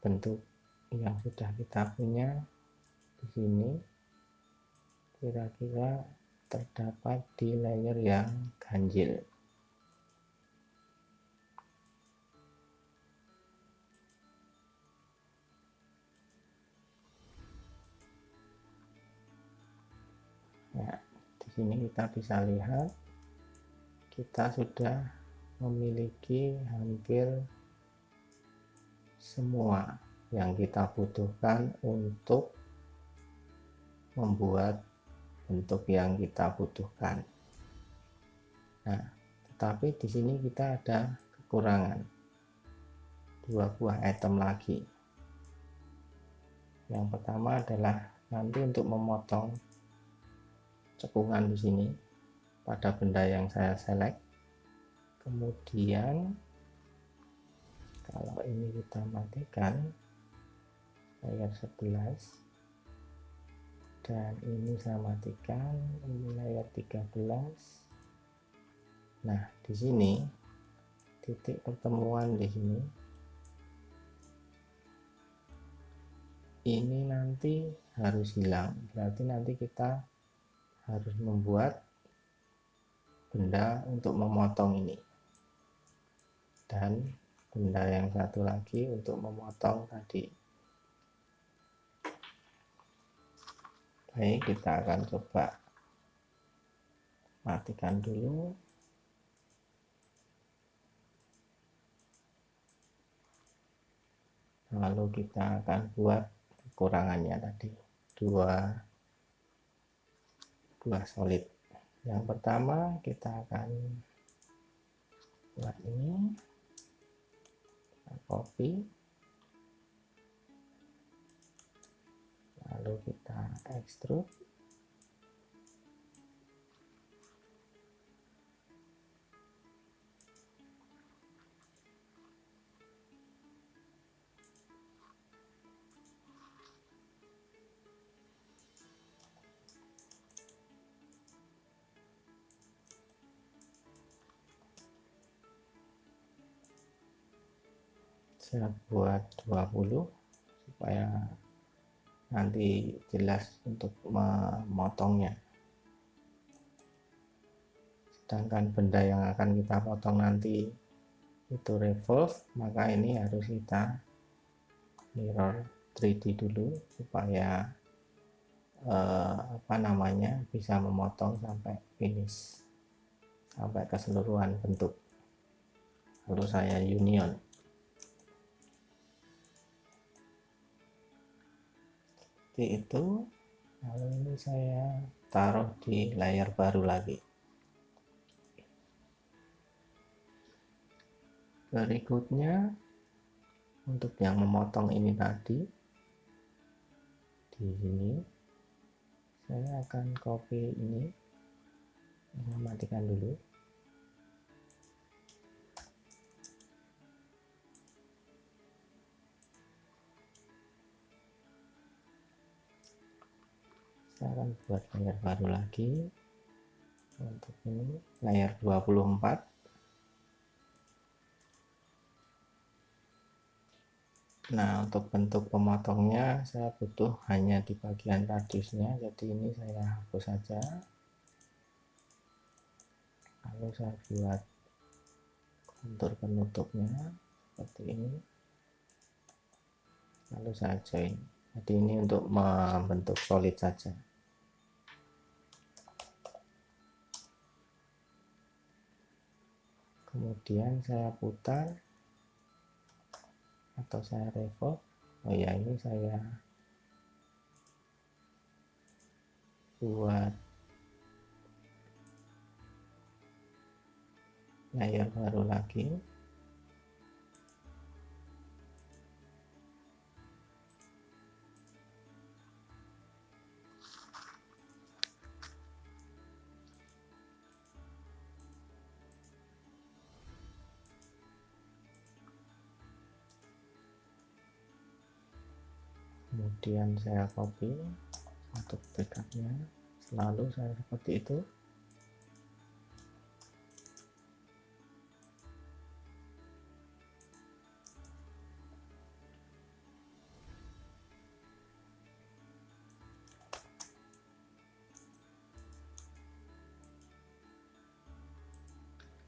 bentuk yang sudah kita punya di sini, kira-kira terdapat di layer yang ganjil. Nah, di sini kita bisa lihat kita sudah memiliki hampir semua yang kita butuhkan untuk membuat bentuk yang kita butuhkan. Nah, tetapi di sini kita ada kekurangan, 2 buah item lagi. Yang pertama adalah nanti untuk memotong cekungan di sini pada benda yang saya select. Kemudian kalau ini kita matikan layer 11 dan ini saya matikan, ini layer 13. Nah, di sini titik pertemuan di sini ini nanti harus hilang, berarti nanti kita harus membuat benda untuk memotong ini, dan benda yang satu lagi untuk memotong tadi. Baik, kita akan coba matikan dulu. lalu kita akan buat kekurangannya tadi, dua buah solid. Yang pertama kita akan buat ini, kita copy, lalu kita extrude. Saya buat 20 supaya nanti jelas untuk memotongnya. Sedangkan benda yang akan kita potong nanti itu revolve, maka ini harus kita mirror 3D dulu supaya bisa memotong sampai finish, sampai keseluruhan bentuk. Lalu saya union. Seperti itu. Lalu ini saya taruh di layar baru lagi. Berikutnya untuk yang memotong ini tadi, di sini saya akan copy ini, saya matikan dulu. Saya akan buat layar baru lagi. Untuk ini layar 24. Nah, untuk bentuk pemotongnya saya butuh hanya di bagian radiusnya, jadi ini saya hapus saja. Lalu saya buat kontur penutupnya seperti ini, lalu saya join. Jadi ini untuk membentuk solid saja. Kemudian saya putar atau saya revolve. Oh ya, ini saya buat layar baru lagi. Kemudian saya copy untuk backupnya, selalu saya seperti itu.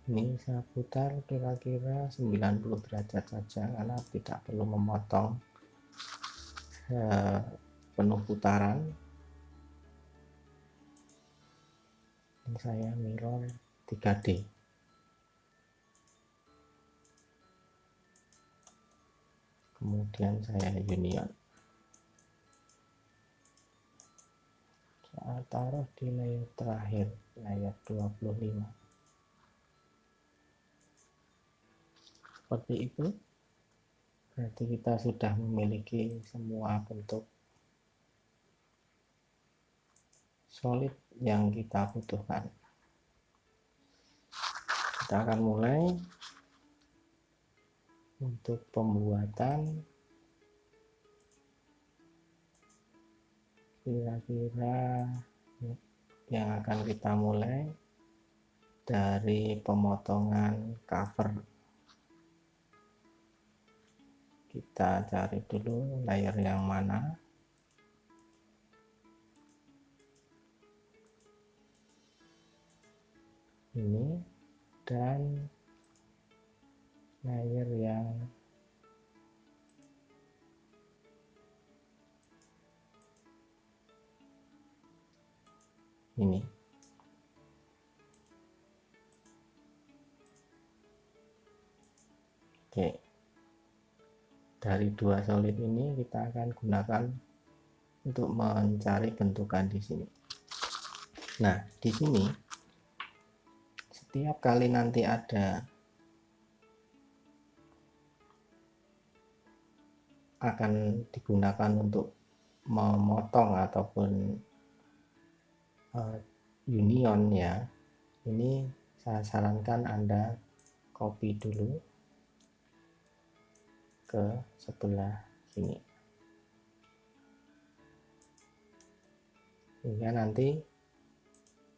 Ini saya putar kira-kira 90 derajat saja karena tidak perlu memotong penuh putaran. Ini saya mirror 3D. Kemudian saya union. Saya taruh di layer terakhir, layar 25. Seperti itu. Berarti kita sudah memiliki semua bentuk solid yang kita butuhkan. Kita akan mulai untuk pembuatan kira-kira yang akan kita mulai dari pemotongan cover. Kita cari dulu layer yang mana. Ini dan layer yang ini. Oke. dari dua solid ini kita akan gunakan untuk mencari bentukan di sini. Nah, di sini setiap kali nanti ada akan digunakan untuk memotong ataupun union ya, ini saya sarankan Anda copy dulu ke sebelah sini, sehingga nanti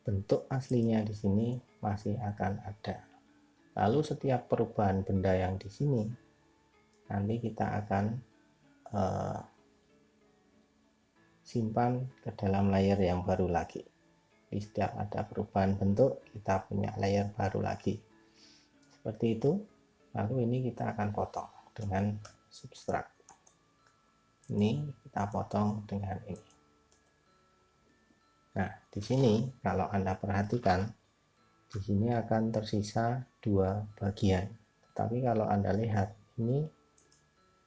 bentuk aslinya di sini masih akan ada. Lalu setiap perubahan benda yang di sini nanti kita akan simpan ke dalam layer yang baru lagi. Di setiap ada perubahan bentuk kita punya layer baru lagi seperti itu. Lalu ini kita akan potong dengan substrak. Ini kita potong dengan ini. Nah, di sini kalau Anda perhatikan, di sini akan tersisa dua bagian. Tapi kalau Anda lihat, ini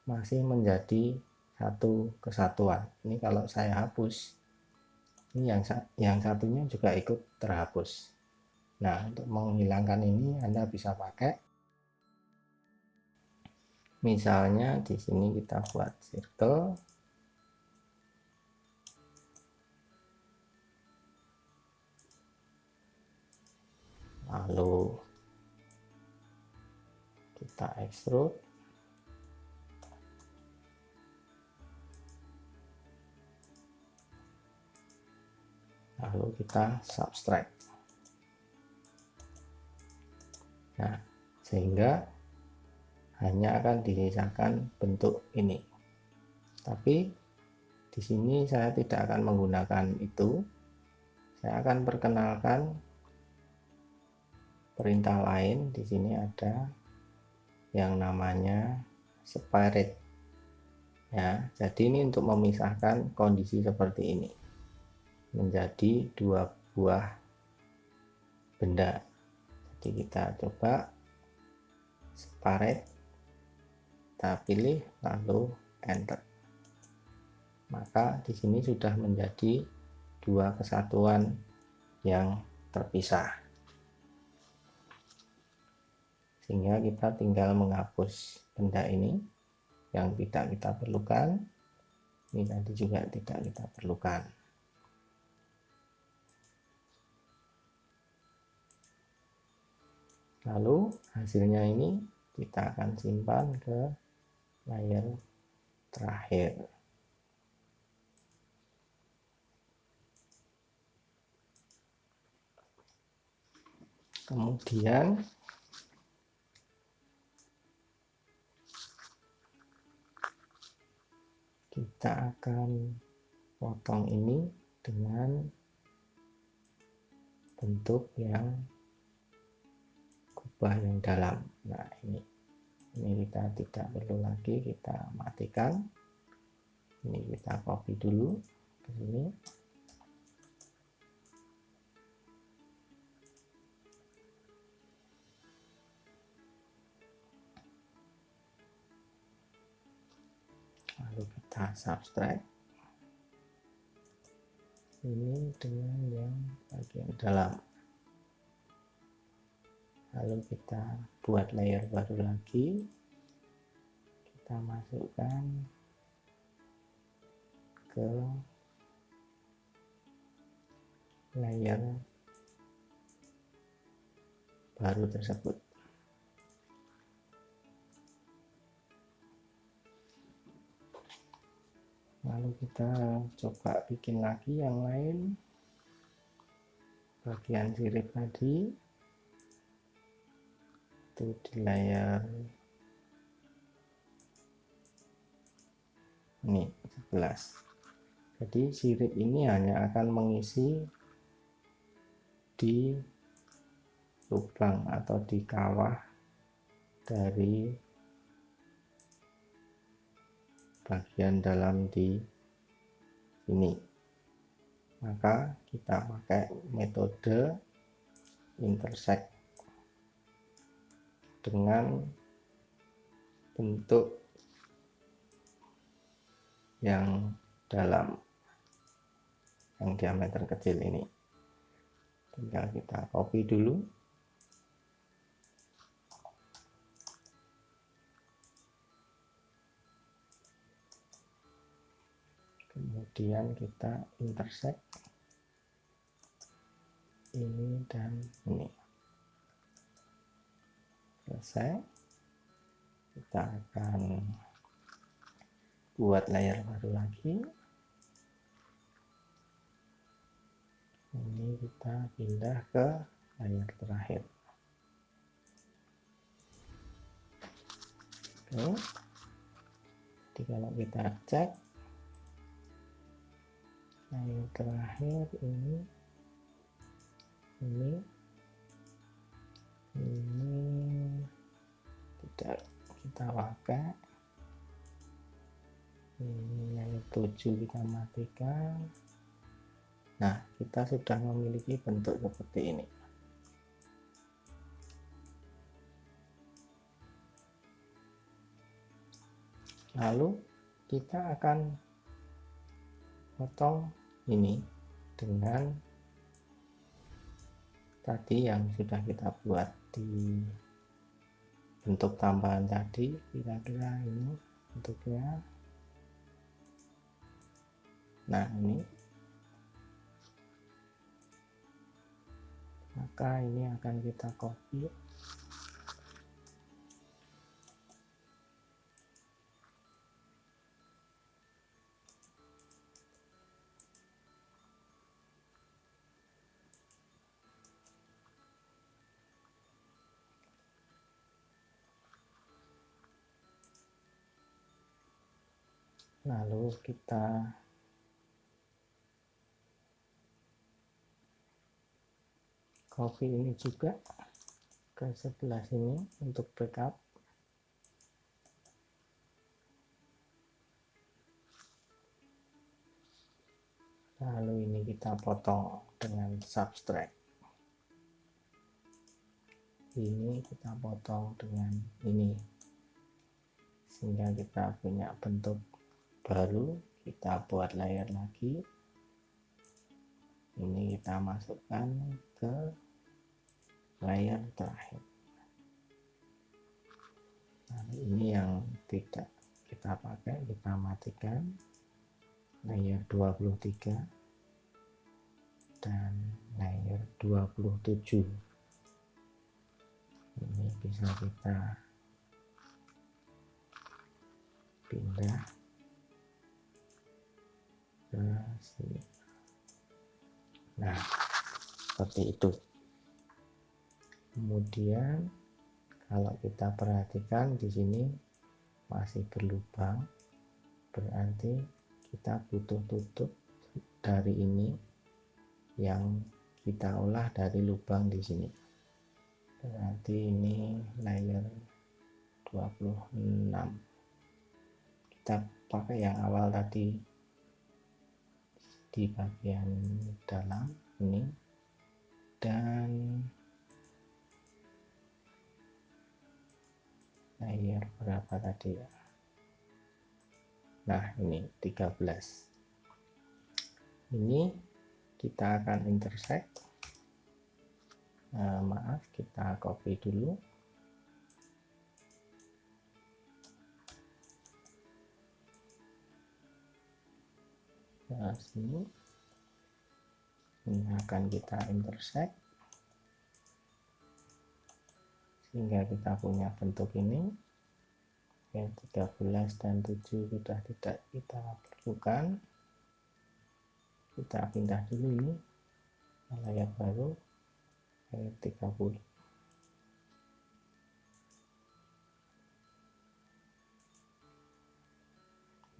masih menjadi satu kesatuan. Ini kalau saya hapus, ini yang satunya juga ikut terhapus. Nah, untuk menghilangkan ini Anda bisa pakai, misalnya di sini kita buat circle, lalu kita extrude, lalu kita subtract. Nah, sehingga hanya akan disisakan bentuk ini. Tapi di sini saya tidak akan menggunakan itu. Saya akan perkenalkan perintah lain. Di sini ada yang namanya separate. Ya, jadi ini untuk memisahkan kondisi seperti ini menjadi dua buah benda. Jadi kita coba separate, kita pilih lalu enter, maka di sini sudah menjadi dua kesatuan yang terpisah, sehingga kita tinggal menghapus benda ini yang tidak kita perlukan. Ini tadi juga tidak kita perlukan. Lalu hasilnya ini kita akan simpan ke layer terakhir. Kemudian kita akan potong ini dengan bentuk yang kubah yang dalam. Nah, ini kita tidak perlu lagi, kita matikan. Ini kita copy dulu ke sini. Lalu kita subtract ini dengan yang bagian dalam. Lalu kita buat layer baru lagi, kita masukkan ke layer baru tersebut. Lalu kita coba bikin lagi yang lain, bagian sirip tadi itu di layar ini 11. Jadi sirip ini hanya akan mengisi di lubang atau di kawah dari bagian dalam di sini. Maka kita pakai metode intersect dengan bentuk yang dalam, yang diameter kecil ini. Tinggal kita copy dulu. Kemudian kita intersect ini dan ini. Selesai. Kita akan buat layer baru lagi. Ini kita pindah ke layer terakhir. Oke. Jadi kalau kita cek layer terakhir ini tidak kita pakai. Ini layer 7 kita matikan. Nah, kita sudah memiliki bentuk seperti ini. Lalu kita akan potong ini dengan tadi yang sudah kita buat di bentuk tambahan tadi, kira-kira ini bentuknya. Nah, ini maka ini akan kita copy. Lalu kita copy ini juga ke sebelah sini untuk backup. Lalu ini kita potong dengan subtract. Ini kita potong dengan ini, sehingga kita punya bentuk baru. Kita buat layer lagi. Ini kita masukkan ke layer terakhir. Nah, ini yang tidak kita pakai, kita matikan. Layer 23 dan layer 27. Ini bisa kita pindah ke sini. Nah, seperti itu. Kemudian kalau kita perhatikan di sini masih berlubang, berarti kita butuh tutup dari ini yang kita olah dari lubang di sini. Berarti ini layer 26. Kita pakai yang awal tadi di bagian dalam ini, dan layer berapa tadi ya? Nah, ini 13. Ini kita akan intersect. Maaf, kita copy dulu. Nah, sini. Ini akan kita intersect sehingga kita punya bentuk ini. Yang 13 dan 7 sudah tidak kita perlukan. Kita pindah dulu ini ke layer baru, layer 30.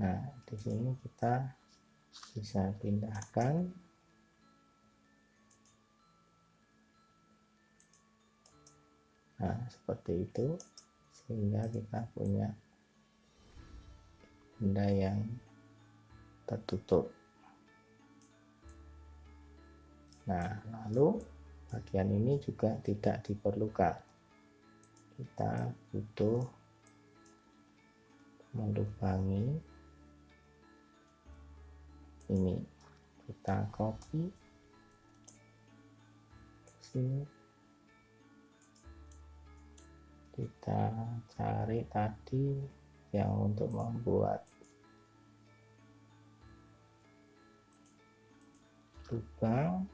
Nah, di sini kita bisa pindahkan. Nah, seperti itu, sehingga kita punya benda yang tertutup. Nah, lalu bagian ini juga tidak diperlukan. Kita butuh melubangi Ini kita copy ke sini, kita cari tadi yang untuk membuat lubang.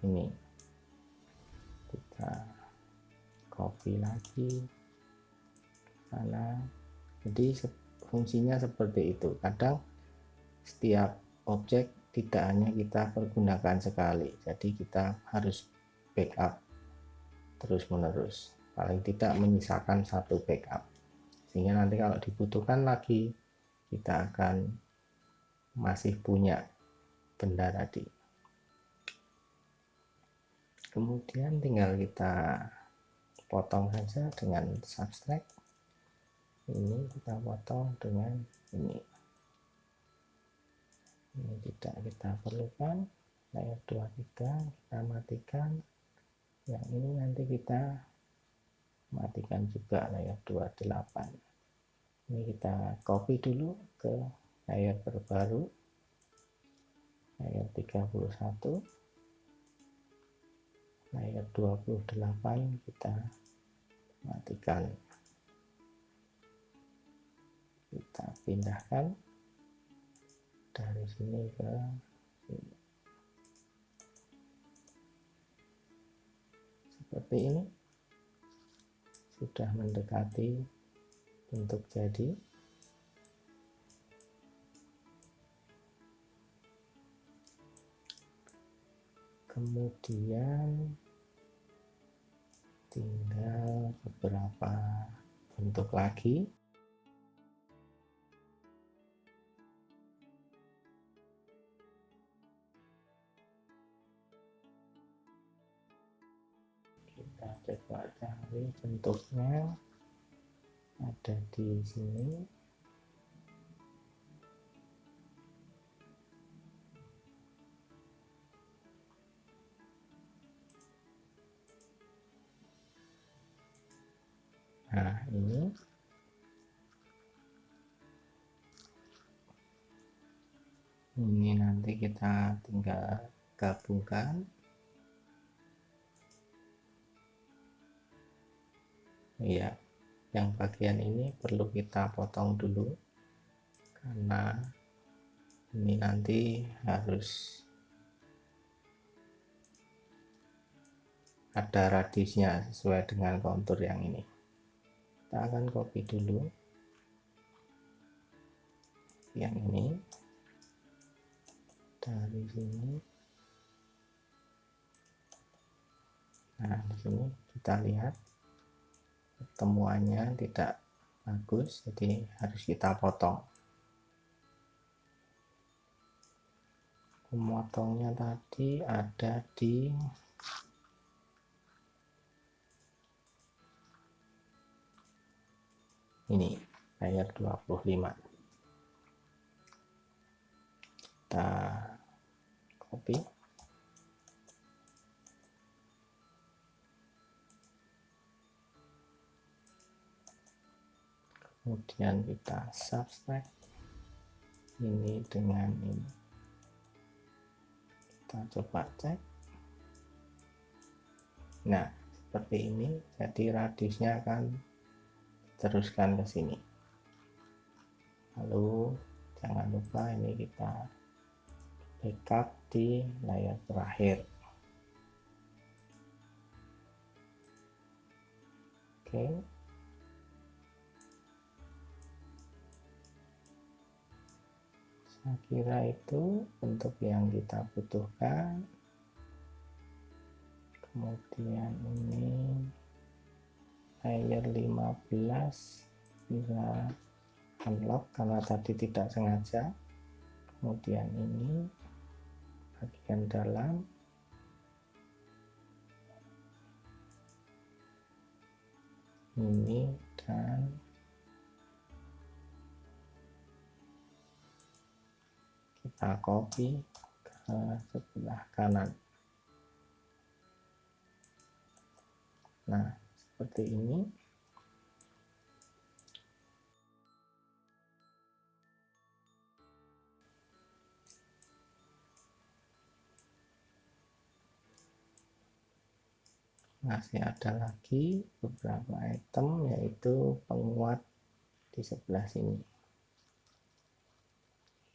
Ini kita copy lagi sana. Jadi fungsinya seperti itu. Kadang setiap objek tidak hanya kita pergunakan sekali, jadi kita harus backup terus menerus, paling tidak menyisakan satu backup, sehingga nanti kalau dibutuhkan lagi kita akan masih punya benda tadi. Kemudian tinggal kita potong saja dengan subtract. Ini kita potong dengan ini tidak kita perlukan. Layer 23 kita matikan, yang ini nanti kita matikan juga layer 28. Ini kita copy dulu ke layer terbaru, layer 31, layer 28 kita matikan, kita pindahkan dari sini ke sini. Seperti ini, sudah mendekati bentuk jadi. Kemudian tinggal beberapa bentuk lagi. Kita coba cari bentuknya, ada di sini. Nah, ini nanti kita tinggal gabungkan. Iya, yang bagian ini perlu kita potong dulu karena ini nanti harus ada radiusnya sesuai dengan kontur yang ini. Kita akan copy dulu yang ini dari sini. Nah, di sini kita lihat pertemuannya tidak bagus, jadi harus kita potong. Memotongnya tadi ada di ini layer 25. Kita copy, kemudian kita subtract ini dengan ini. Kita coba cek. Nah, seperti ini, jadi radiusnya akan teruskan ke sini. Lalu jangan lupa ini kita backup di layar terakhir. Oke. Saya kira itu bentuk yang kita butuhkan. Kemudian ini layer 15 bisa unlock karena tadi tidak sengaja. Kemudian ini bagian dalam, ini, dan kita copy ke sebelah kanan. Nah, seperti ini. masih ada lagi beberapa item, yaitu penguat di sebelah sini.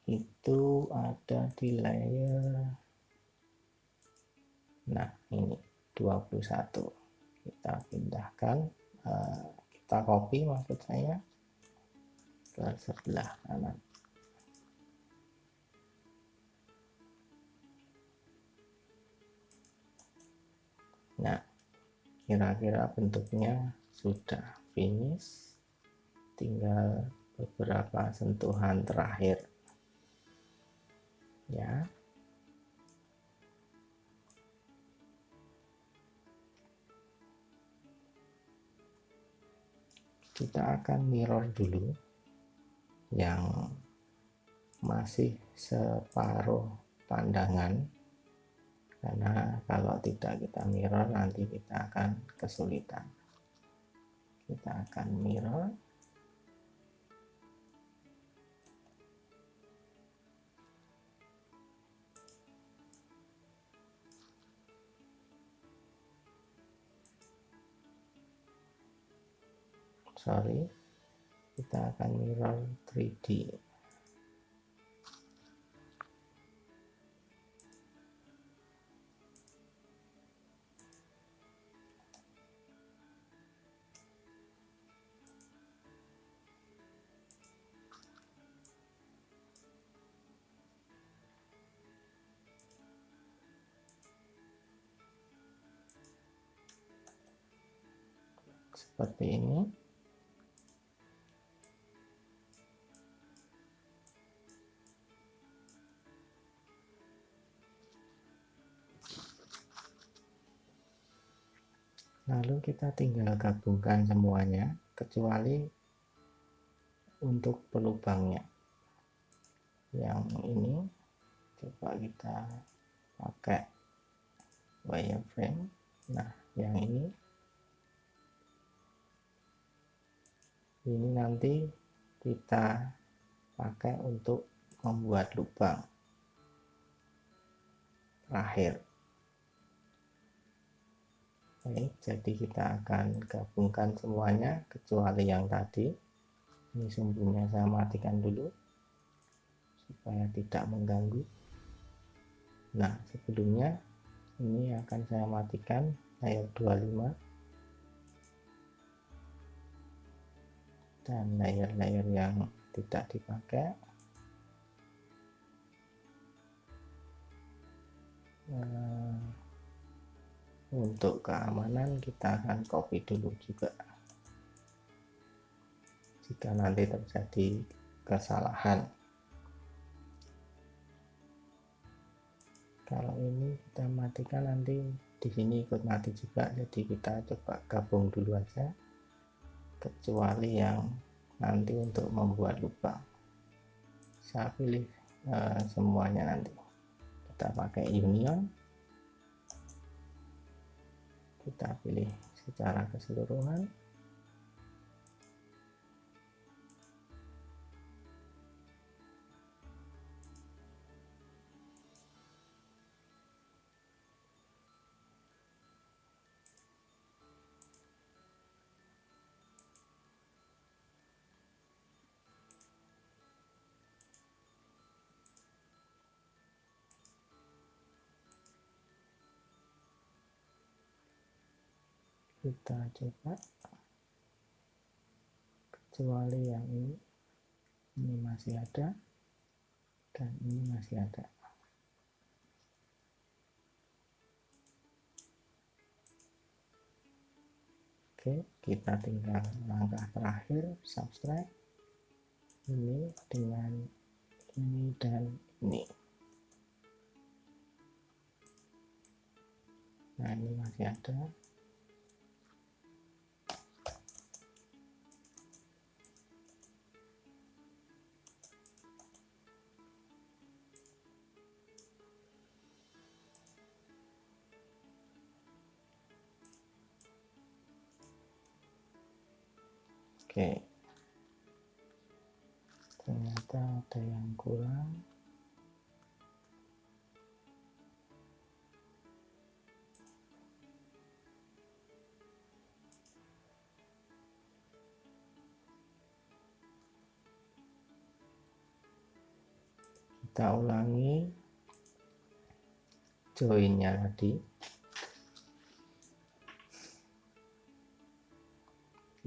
Itu ada di layer, nah ini 21. Kita pindahkan, kita copy maksud saya, ke sebelah kanan. Nah, kira-kira bentuknya sudah finish, tinggal beberapa sentuhan terakhir ya. Kita akan mirror dulu yang masih separuh pandangan, karena kalau tidak kita mirror nanti kita akan kesulitan. Kita akan mirror. Kita akan mirror 3D. Seperti ini. Lalu kita tinggal gabungkan semuanya, kecuali untuk pelubangnya. Yang ini coba kita pakai wireframe. Nah, yang ini nanti kita pakai untuk membuat lubang terakhir. Baik, jadi kita akan gabungkan semuanya kecuali yang tadi. Ini sumbunya saya matikan dulu supaya tidak mengganggu. Nah, sebelumnya ini akan saya matikan layer 25 dan layer-layer yang tidak dipakai. Untuk keamanan kita akan copy dulu juga, jika nanti terjadi kesalahan. Kalau ini kita matikan, nanti di sini ikut mati juga, jadi kita coba gabung dulu aja, kecuali yang nanti untuk membuat lubang. Saya pilih semuanya, nanti kita pakai union, kita pilih secara keseluruhan. Kita coba, kecuali yang ini masih ada dan ini masih ada. Oke, kita tinggal langkah terakhir, subtract ini dengan ini dan ini. Nah, ini masih ada. Oke, ternyata ada yang kurang. Kita ulangi joinnya tadi.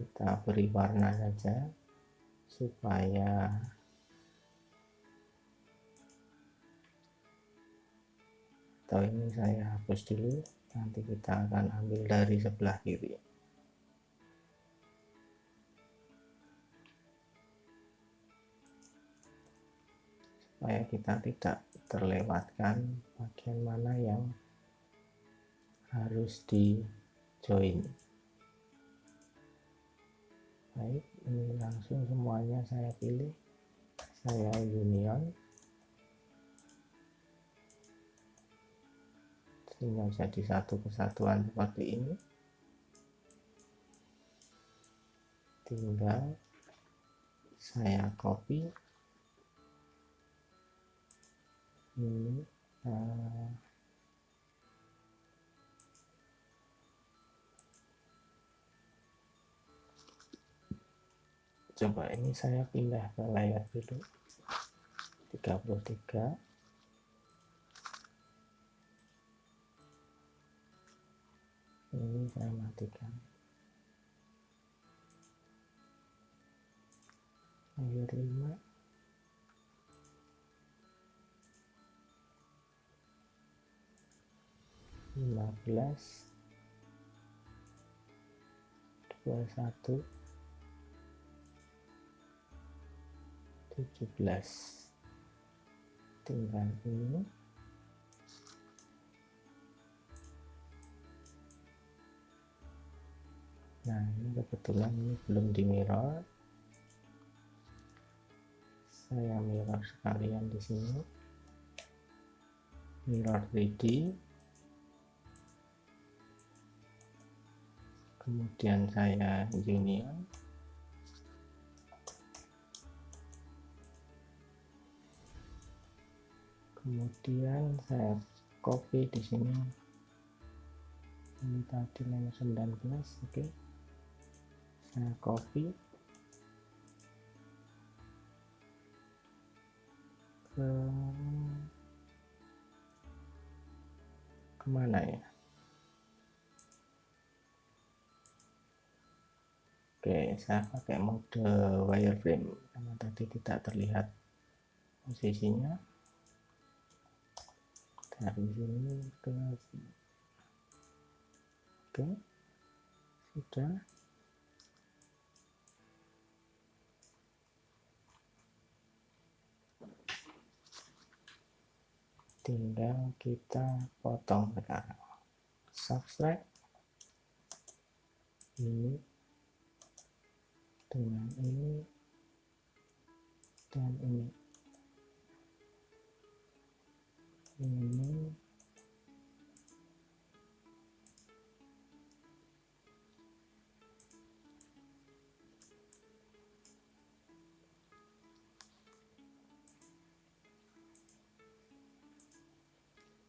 Kita beri warna saja supaya atau ini saya hapus dulu, nanti kita akan ambil dari sebelah kiri. Supaya kita tidak terlewatkan bagian mana yang harus di join. Baik, ini langsung semuanya saya pilih, saya union, sehingga jadi satu kesatuan seperti ini. Tinggal saya copy ini, coba ini saya pindah ke layar dulu 33. Ini saya matikan layar 5. Lima belas, 21, 17. Tinggal ini. Nah, ini kebetulan ini belum di mirror. Saya mirror sekalian di sini. Mirror 3D. Kemudian saya union. Kemudian saya copy di sini. Ini tadi nomor 19, oke. Saya copy ke kemana ya? Oke, saya pakai mode wireframe karena tadi tidak terlihat posisinya. Dari sini ke sini. Oke, sudah. Tinggal kita potong sekarang. Subtract ini dengan ini dan ini. Ini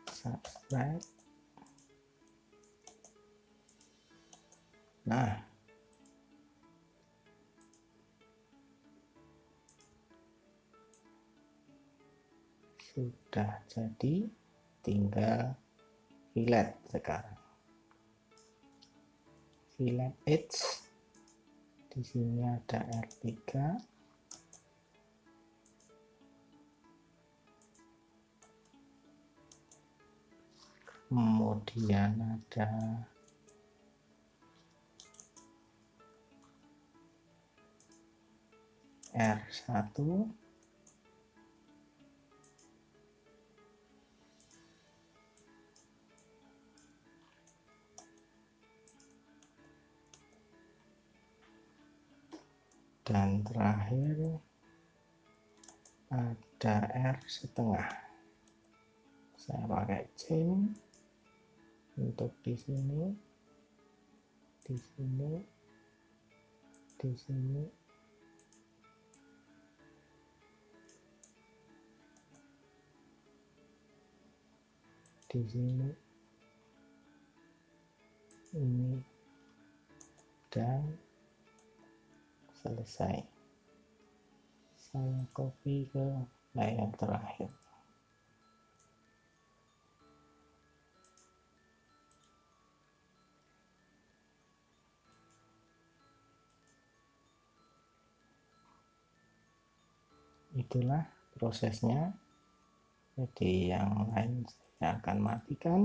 subtract. Nah, sudah jadi, tinggal fillet sekarang. Fillet edge. Di sini ada R3. Kemudian ada R1. Dan terakhir ada R setengah. Saya pakai chain untuk di sini, di sini, di sini, di sini, ini, dan selesai. Saya copy ke layar terakhir. itulah prosesnya. Jadi yang lain saya akan matikan.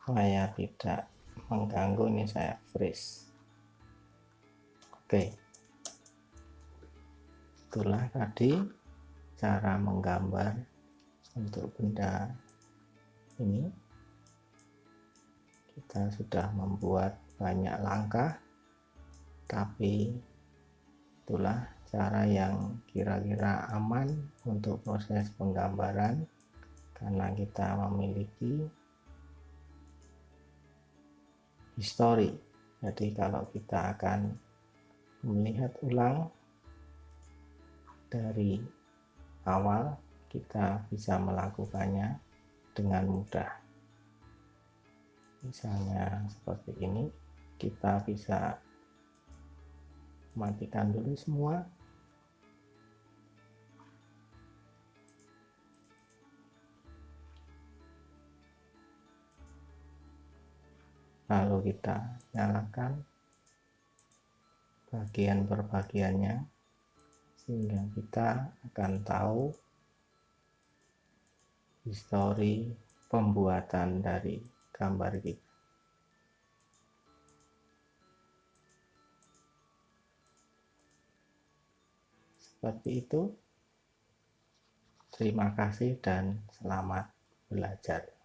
Supaya tidak mengganggu, ini saya freeze. Oke, itulah tadi cara menggambar untuk benda ini. Kita sudah membuat banyak langkah, tapi itulah cara yang kira-kira aman untuk proses penggambaran, karena kita memiliki histori. Jadi kalau kita akan melihat ulang dari awal, kita bisa melakukannya dengan mudah. Misalnya seperti ini, kita bisa matikan dulu semua. Lalu kita nyalakan bagian per bagiannya, sehingga kita akan tahu histori pembuatan dari gambar kita. Seperti itu. Terima kasih dan selamat belajar.